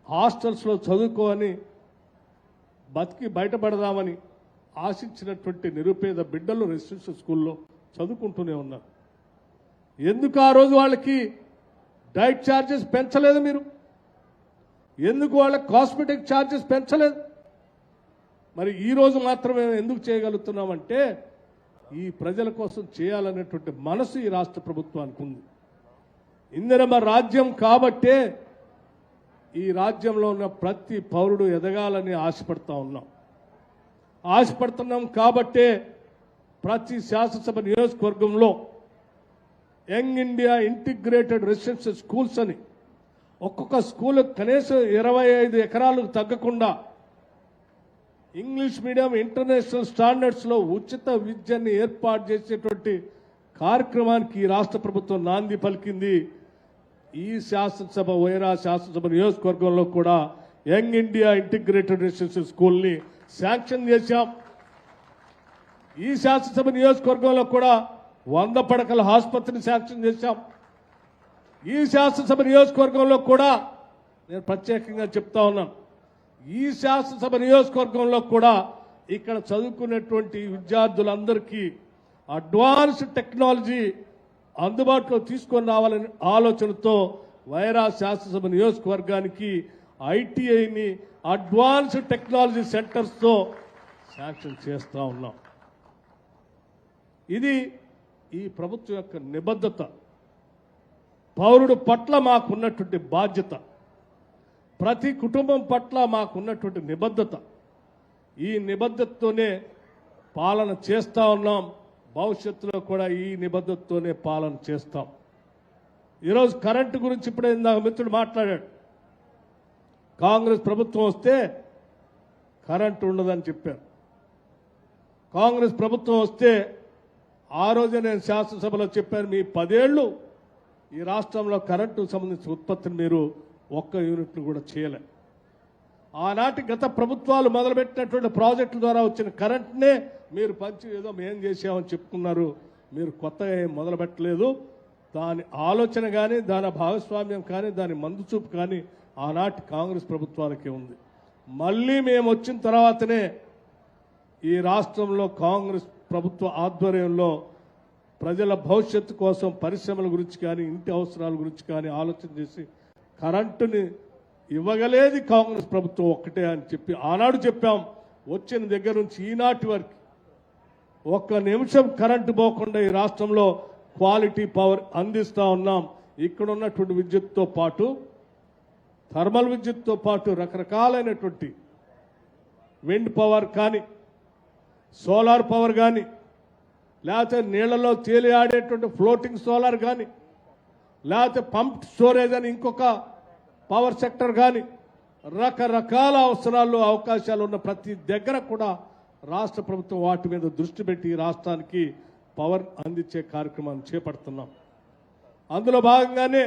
హాస్టల్స్లో చదువుకోని బతికి బయటపడదామని ఆశించినటువంటి నిరుపేద బిడ్డలు రెసిడెన్షియల్ స్కూల్లో చదువుకుంటూనే ఉన్నారు. ఎందుకు ఆ రోజు వాళ్ళకి డైట్ ఛార్జెస్ పెంచలేదు? మీరు ఎందుకు వాళ్ళకి కాస్మెటిక్ ఛార్జెస్ పెంచలేదు? మరి ఈ రోజు మాత్రమే ఎందుకు చేయగలుగుతున్నామంటే ఈ ప్రజల కోసం చేయాలనేటువంటి మనసు ఈ రాష్ట్ర ప్రభుత్వానికి ఉంది. ఇందిరమ్మ రాజ్యం కాబట్టే ఈ రాజ్యంలో ఉన్న ప్రతి పౌరుడు ఎదగాలని ఆశపడుతున్నాం కాబట్టే ప్రతి శాసనసభ నియోజకవర్గంలో young India integrated residential schools అని ఒక్కొక్క స్కూల్ కనీసం 25 ఎకరాలకు తగ్గకుండా ఇంగ్లీష్ మీడియం ఇంటర్నేషనల్ స్టాండర్డ్స్లో ఉచిత విద్యని ఏర్పాటు చేసేటువంటి కార్యక్రమానికి ఈ రాష్ట్ర ప్రభుత్వం నాంది పలికింది. ఈ శాసనసభ వైరా శాసనసభ నియోజకవర్గంలో కూడా యంగ్ ఇండియా ఇంటిగ్రేటెడ్ రెసిడెన్షియల్ స్కూల్ని శాంక్షన్ చేశాం. ఈ శాసనసభ నియోజకవర్గంలో కూడా 100 పడకల ఆసుపత్రిని శాంక్షన్ చేశాం. ఈ శాసనసభ నియోజకవర్గంలో కూడా నేను ప్రత్యేకంగా చెప్తా ఉన్నాను, ఈ శాసనసభ నియోజకవర్గంలో కూడా ఇక్కడ చదువుకునేటువంటి విద్యార్థులందరికీ అడ్వాన్స్డ్ టెక్నాలజీ అందుబాటులో తీసుకొని రావాలనే ఆలోచనతో వైరా శాసనసభ నియోజకవర్గానికి ఐటీఐని అడ్వాన్స్డ్ టెక్నాలజీ సెంటర్స్తో శాంక్షన్ చేస్తూ ఉన్నాం. ఇది ఈ ప్రభుత్వం యొక్క నిబద్ధత, పౌరుడు పట్ల మాకున్నటువంటి బాధ్యత, ప్రతి కుటుంబం పట్ల మాకున్నటువంటి నిబద్ధత. ఈ నిబద్ధతతోనే పాలన చేస్తూ ఉన్నాం, భవిష్యత్తులో కూడా ఈ నిబద్ధతతోనే పాలన చేస్తాం. ఈరోజు కరెంటు గురించి ఇప్పుడే ఇందాక మిత్రుడు మాట్లాడాడు. కాంగ్రెస్ ప్రభుత్వం వస్తే కరెంటు ఉండదని చెప్పారు. కాంగ్రెస్ ప్రభుత్వం వస్తే ఆ రోజే నేను శాసనసభలో చెప్పాను, మీ 10 ఏళ్ళు ఈ రాష్ట్రంలో కరెంటుకు సంబంధించిన ఉత్పత్తిని మీరు ఒక్క యూనిట్ను కూడా చేయలే. ఆనాటి గత ప్రభుత్వాలు మొదలుపెట్టినటువంటి ప్రాజెక్టుల ద్వారా వచ్చిన కరెంట్నే మీరు పంచి ఏదో మేం చేసామని చెప్పుకున్నారు. మీరు కొత్తగా ఏం మొదలుపెట్టలేదు. దాని ఆలోచన కానీ, దాని భాగస్వామ్యం కానీ, దాని మందు చూపు కానీ ఆనాటి కాంగ్రెస్ ప్రభుత్వాలకే ఉంది. మళ్ళీ మేము వచ్చిన తర్వాతనే ఈ రాష్ట్రంలో కాంగ్రెస్ ప్రభుత్వ ఆధ్వర్యంలో ప్రజల భవిష్యత్తు కోసం పరిశ్రమల గురించి కానీ, ఇంటి అవసరాల గురించి కానీ ఆలోచన చేసి కరెంటుని ఇవ్వగలేది కాంగ్రెస్ ప్రభుత్వం ఒక్కటే అని చెప్పి ఆనాడు చెప్పాం. వచ్చిన దగ్గర నుంచి ఈనాటి వరకు ఒక్క నిమిషం కరెంటు పోకుండా ఈ రాష్ట్రంలో క్వాలిటీ పవర్ అందిస్తూ ఉన్నాం. ఇక్కడ ఉన్నటువంటి విద్యుత్తో పాటు, థర్మల్ విద్యుత్తో పాటు రకరకాలైనటువంటి విండ్ పవర్ కానీ, సోలార్ పవర్ కానీ, లేకపోతే నీళ్లలో తేలి ఆడేటువంటి ఫ్లోటింగ్ సోలార్ కానీ, లేకపోతే పంప్ స్టోరేజ్ అని ఇంకొక పవర్ సెక్టర్ కానీ, రకరకాల అవసరాలు అవకాశాలు ఉన్న ప్రతి దగ్గర కూడా రాష్ట్ర ప్రభుత్వం వాటి మీద దృష్టి పెట్టి రాష్ట్రానికి పవర్ అందించే కార్యక్రమాన్ని చేపడుతున్నాం. అందులో భాగంగానే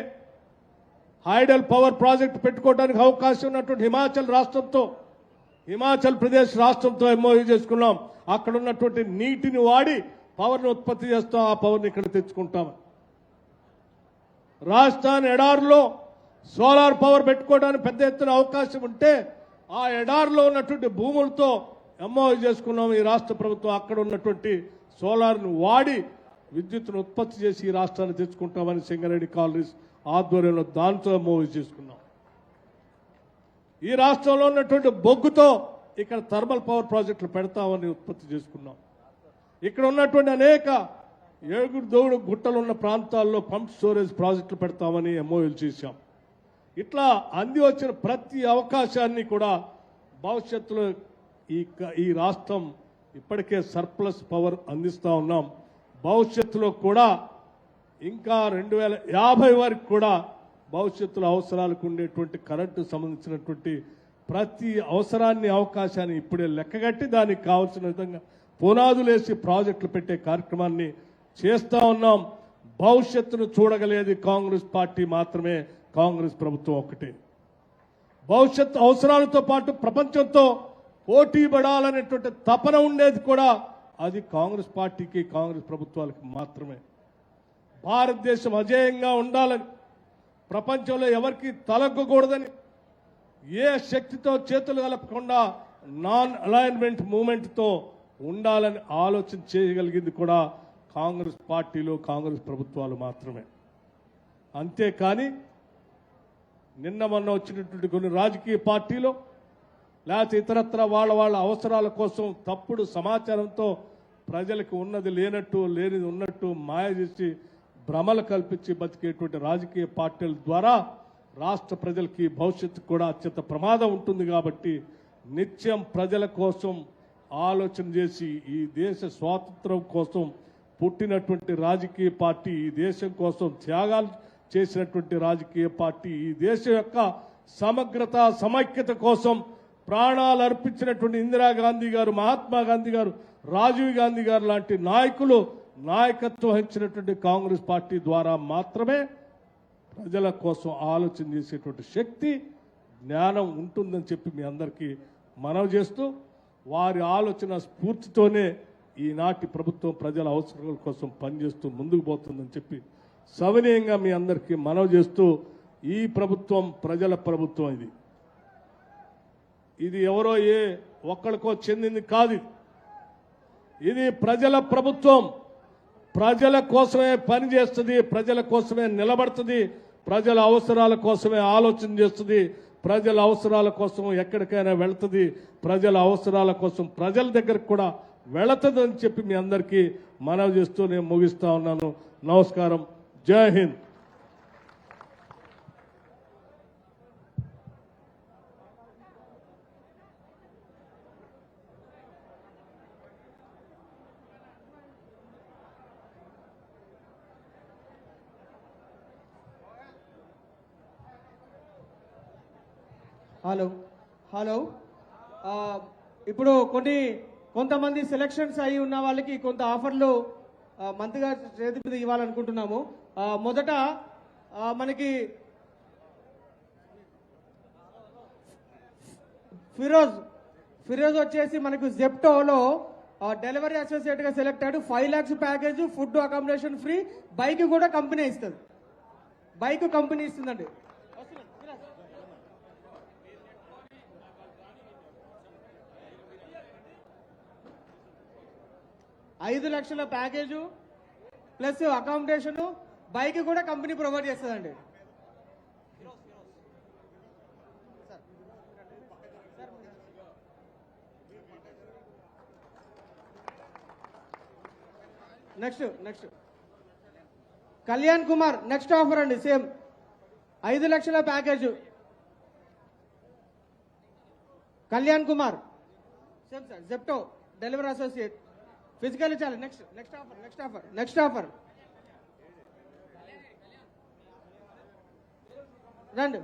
హైడల్ పవర్ ప్రాజెక్టు పెట్టుకోవడానికి అవకాశం ఉన్నటువంటి హిమాచల్ ప్రదేశ్ రాష్ట్రంతో ఎంఓయూ చేసుకున్నాం. అక్కడ ఉన్నటువంటి నీటిని వాడి పవర్ని ఉత్పత్తి చేస్తాం, ఆ పవర్ని ఇక్కడ తెచ్చుకుంటాం. రాజస్థాన్ ఎడారిలో సోలార్ పవర్ పెట్టుకోవడానికి పెద్ద ఎత్తున అవకాశం ఉంటే ఆ ఎడారిలో ఉన్నటువంటి భూములతో ఎంఓయూ చేసుకున్నాం ఈ రాష్ట్ర ప్రభుత్వం. అక్కడ ఉన్నటువంటి సోలార్ను వాడి విద్యుత్తును ఉత్పత్తి చేసి ఈ రాష్ట్రాన్ని తెచ్చుకుంటామని సింగరేణి కాలనీస్ ఆధ్వర్యంలో దాంతో ఎంఓయూ చేసుకున్నాం. ఈ రాష్ట్రంలో ఉన్నటువంటి బొగ్గుతో ఇక్కడ థర్మల్ పవర్ ప్రాజెక్టులు పెడతామని ఉత్పత్తి చేసుకున్నాం. ఇక్కడ ఉన్నటువంటి అనేక ఏడుగురు గుట్టలు ఉన్న ప్రాంతాల్లో పంప్ స్టోరేజ్ ప్రాజెక్టులు పెడతామని ఎంఓయూలు చేశాం. ఇట్లా అంది వచ్చిన ప్రతి అవకాశాన్ని కూడా భవిష్యత్తులో ఈ రాష్ట్రం ఇప్పటికే సర్ప్లస్ పవర్ అందిస్తూ ఉన్నాం. భవిష్యత్తులో కూడా ఇంకా 2050 వరకు కూడా భవిష్యత్తులో అవసరాలకు ఉండేటువంటి కరెంటు సంబంధించినటువంటి ప్రతి అవసరాన్ని, అవకాశాన్ని ఇప్పుడే లెక్కగట్టి దానికి కావాల్సిన విధంగా పునాదులేసి ప్రాజెక్టులు పెట్టే కార్యక్రమాన్ని చేస్తూ ఉన్నాం. భవిష్యత్తును చూడగలిగేది కాంగ్రెస్ పార్టీ మాత్రమే, కాంగ్రెస్ ప్రభుత్వం ఒక్కటే. భవిష్యత్తు అవసరాలతో పాటు ప్రపంచంతో పోటీ పడాలనేటువంటి తపన ఉండేది కూడా అది కాంగ్రెస్ పార్టీకి, కాంగ్రెస్ ప్రభుత్వాలకు మాత్రమే. భారతదేశం అజేయంగా ఉండాలని, ప్రపంచంలో ఎవరికి తలగ్గకూడదని, ఏ శక్తితో చేతులు కలపకుండా నాన్ అలైన్మెంట్ మూమెంట్తో ఉండాలని ఆలోచన చేయగలిగింది కూడా కాంగ్రెస్ పార్టీలు, కాంగ్రెస్ ప్రభుత్వాలు మాత్రమే. అంతేకాని నిన్న మొన్న వచ్చినటువంటి కొన్ని రాజకీయ పార్టీలు లేకపోతే ఇతరత్ర వాళ్ళ అవసరాల కోసం తప్పుడు సమాచారంతో ప్రజలకు ఉన్నది లేనట్టు, లేనిది ఉన్నట్టు మాయ చేసి భ్రమలు కల్పించి బతికేటువంటి రాజకీయ పార్టీల ద్వారా రాష్ట్ర ప్రజలకి భవిష్యత్తు కూడా అత్యంత ప్రమాదం ఉంటుంది. కాబట్టి నిత్యం ప్రజల కోసం ఆలోచన చేసి ఈ దేశ స్వాతంత్రం కోసం పుట్టినటువంటి రాజకీయ పార్టీ, ఈ దేశం కోసం త్యాగాలు చేసినటువంటి రాజకీయ పార్టీ, ఈ దేశం యొక్క సమగ్రత సమైక్యత కోసం ప్రాణాలు అర్పించినటువంటి ఇందిరాగాంధీ గారు, మహాత్మా గాంధీ గారు, రాజీవ్ గాంధీ గారు లాంటి నాయకులు నాయకత్వం వహించినటువంటి కాంగ్రెస్ పార్టీ ద్వారా మాత్రమే ప్రజల కోసం ఆలోచన చేసేటువంటి శక్తి, జ్ఞానం ఉంటుందని చెప్పి మీ అందరికీ మనవి చేస్తూ, వారి ఆలోచన స్ఫూర్తితోనే ఈనాటి ప్రభుత్వం ప్రజల అవసరాల కోసం పనిచేస్తూ ముందుకు పోతుందని చెప్పి సవినయంగా మీ అందరికీ మనవి చేస్తూ, ఈ ప్రభుత్వం ప్రజల ప్రభుత్వం. ఇది ఎవరో ఒక్కడికో చెందింది కాదు. ఇది ప్రజల ప్రభుత్వం. ప్రజల కోసమే పనిచేస్తుంది, ప్రజల కోసమే నిలబడుతుంది, ప్రజల అవసరాల కోసమే ఆలోచన చేస్తుంది, ప్రజల అవసరాల కోసం ఎక్కడికైనా వెళుతుంది, ప్రజల అవసరాల కోసం ప్రజల దగ్గరకు కూడా వెళుతుందని చెప్పి మీ అందరికీ మనవి చేస్తూ నేను ముగిస్తా ఉన్నాను. నమస్కారం. జై హింద్. హలో ఇప్పుడు కొంతమంది సెలక్షన్స్ అయి ఉన్న వాళ్ళకి కొంత ఆఫర్లు మంత్రి గారి చేతి మీద ఇవ్వాలనుకుంటున్నాము. మొదట మనకి ఫిరోజ్ వచ్చేసి మనకు జెప్టోలో డెలివరీ అసోసియేట్ గా సెలెక్ట్ అయ్యాడు. 5 lakhs package, food accommodation free, bike కూడా కంపెనీ ఇస్తుంది. బైక్ కంపెనీ ఇస్తుందండి. 5 లక్షల ప్యాకేజు ప్లస్ అకామిడేషన్, బైక్ కూడా కంపెనీ ప్రొవైడ్ చేస్తుందండి. Next Kalyan Kumar next offer అండి. సేమ్ 5 లక్షల package. Kalyan Kumar same sir, Zepto delivery associate, physical చాలు. నెక్స్ట్ ఆఫర్ రండి.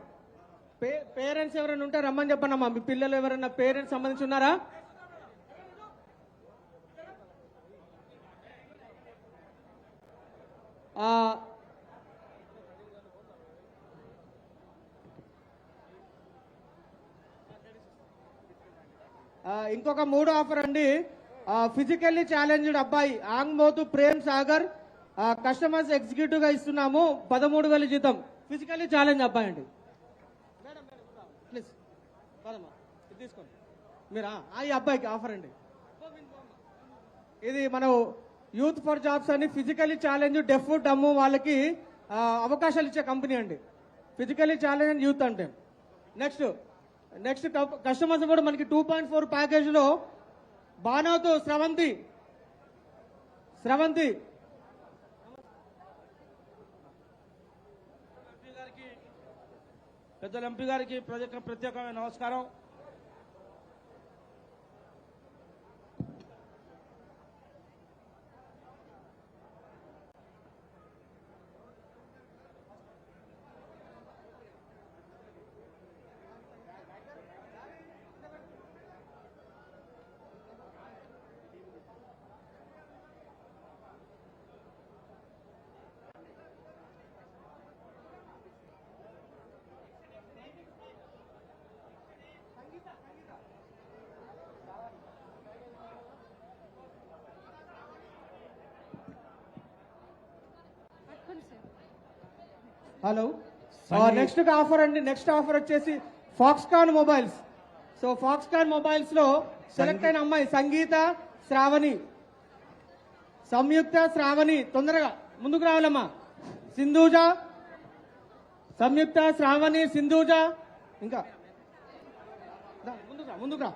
పేరెంట్స్ ఎవరైనా ఉంటే రమ్మని చెప్పండమ్మా. మీ పిల్లలు ఎవరైనా పేరెంట్స్ సంబంధించి ఉన్నారా? ఇంకొక 3 ఆఫర్ అండి. ఫిజికల్లీ ఛాలెంజ్డ్ అబ్బాయి ఆంగ్మోతు ప్రేమ్ సాగర్ కస్టమర్స్ ఎగ్జిక్యూటివ్ గా ఇస్తున్నాము. 13,000 జీతం. ఫిజికల్లీ ఛాలెంజ్ అబ్బాయి అండి. ప్లీజ్ తీసుకోండి మీరు. ఈ అబ్బాయికి ఆఫర్ అండి. ఇది మనం యూత్ ఫర్ జాబ్స్ అని ఫిజికల్లీ ఛాలెంజ్ డెఫ్ డమ్ము వాళ్ళకి అవకాశాలు ఇచ్చే కంపెనీ అండి. ఫిజికల్లీ ఛాలెంజ్ అండ్ యూత్ అంటే. నెక్స్ట్ కస్టమర్స్ కూడా మనకి 2.4 ప్యాకేజ్ లో బాణాతో స్రవంతి పెద్దల ఎంపీ గారికి ప్రత్యేకమైన నమస్కారం. హలో నెక్స్ట్ ఆఫర్ అండి. నెక్స్ట్ ఆఫర్ వచ్చేసి Foxconn mobiles. So Foxconn mobiles లో సెలెక్ట్ అయిన అమ్మాయి సంగీత శ్రావణి, సంయుక్త శ్రావణి, తొందరగా ముందుకు రావాలమ్మా. సింధూజ, సంయుక్త శ్రావణి, సింధూజ, ఇంకా ముందుకు రా.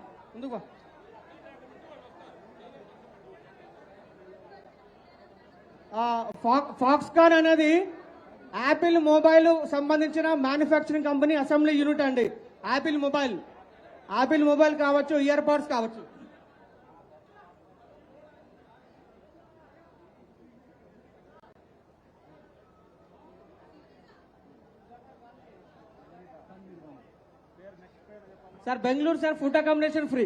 ఫాక్స్కాన్ అనేది యాపిల్ మొబైల్ సంబంధించిన మ్యానుఫ్యాక్చరింగ్ కంపెనీ అసెంబ్లీ యూనిట్ అండి. యాపిల్ మొబైల్ కావచ్చు, ఇయర్ పాడ్స్ కావచ్చు. Sir Bengaluru sir food accommodation free.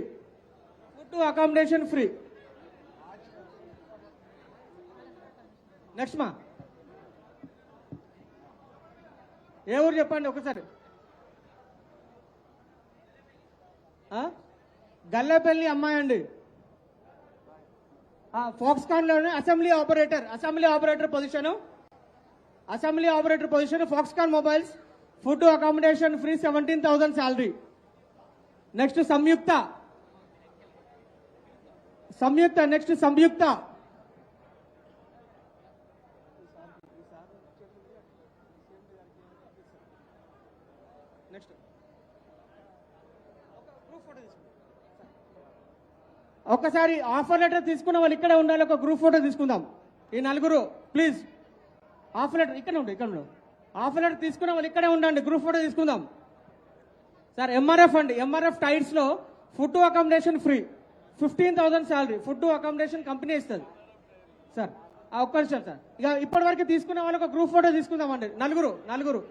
Next మా ఏ ఊరు చెప్పండి ఒకసారి. గల్లేపల్లి అమ్మాయి అండి. ఫాక్స్కాన్ లోనే assembly operator position Foxconn mobiles. Food accommodation free, 17,000 salary. Next Samyukta. ఒక్కసారి ఆఫర్ లెటర్ తీసుకున్న వాళ్ళు ఇక్కడే ఉండాలి. ఒక గ్రూప్ ఫోటో తీసుకుందాం. ఈ నలుగురు ప్లీజ్. ఆఫర్ లెటర్ ఇక్కడ ఉండు. ఆఫర్ లెటర్ తీసుకున్న వాళ్ళు ఇక్కడే ఉండండి. గ్రూప్ ఫోటో తీసుకుందాం. సార్ ఎంఆర్ఎఫ్ అండి. ఎంఆర్ఎఫ్ టైర్స్ లో food accommodation free, 15,000 salary. Food accommodation company ఇస్తుంది సార్. ఒక్క నిమిషం సార్. ఇక ఇప్పటి వరకు తీసుకున్న వాళ్ళు ఒక గ్రూప్ ఫోటో తీసుకుందామండి. నలుగురు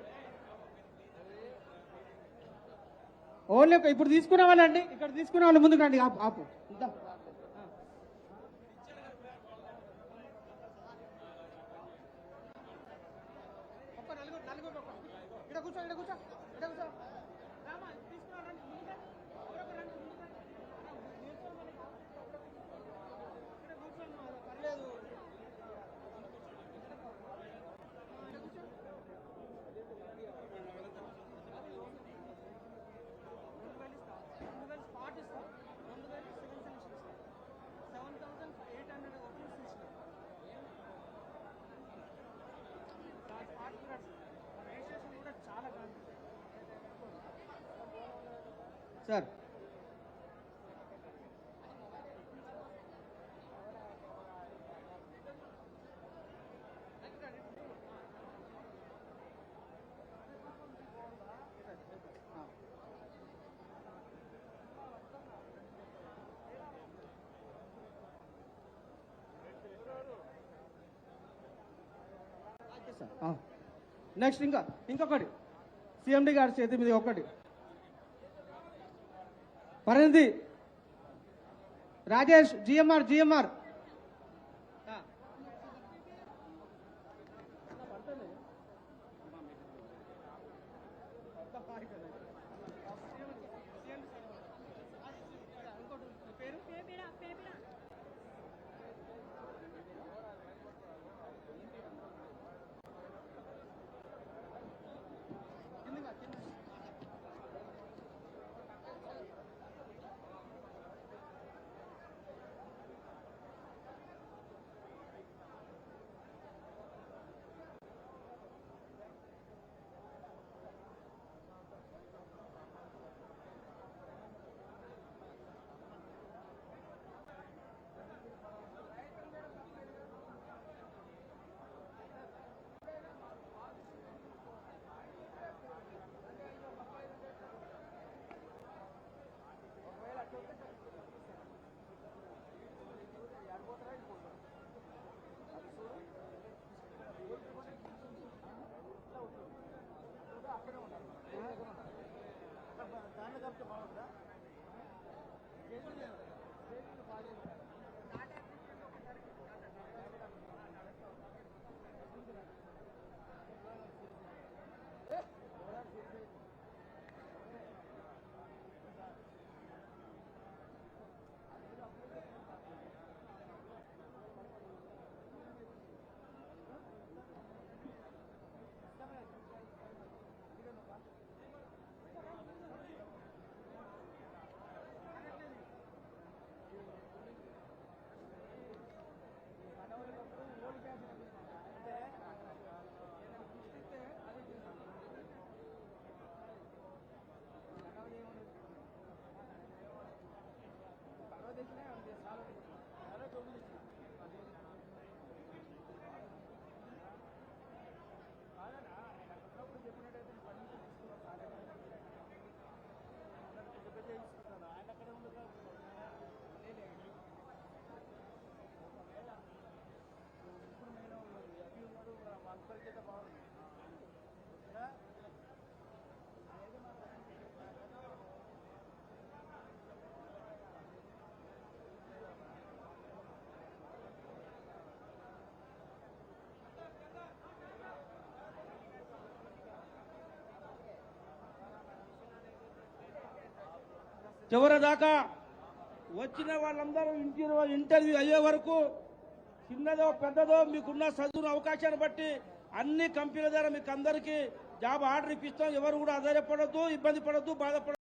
ఓన్లీ ఇప్పుడు తీసుకునే వాళ్ళండి. ఇక్కడ తీసుకునే వాళ్ళు ముందుకు రండి. ఆపు సార్. నెక్స్ట్ ఇంకొకటి సిఎండి గారి చేతి మీద ఒకటి. పరిణితి రాజేష్ జిఎంఆర్ చివరి దాకా వచ్చిన వాళ్ళందరూ ఇంటర్వ్యూ అయ్యే వరకు చిన్నదో పెద్దదో మీకున్న చదువున అవకాశాన్ని బట్టి అన్ని కంపెనీల ద్వారా మీకు అందరికీ జాబ్ ఆర్డర్ ఇప్పిస్తాం. ఎవరు కూడా ఆధారపడద్దు, ఇబ్బంది పడద్దు, బాధపడద్దు.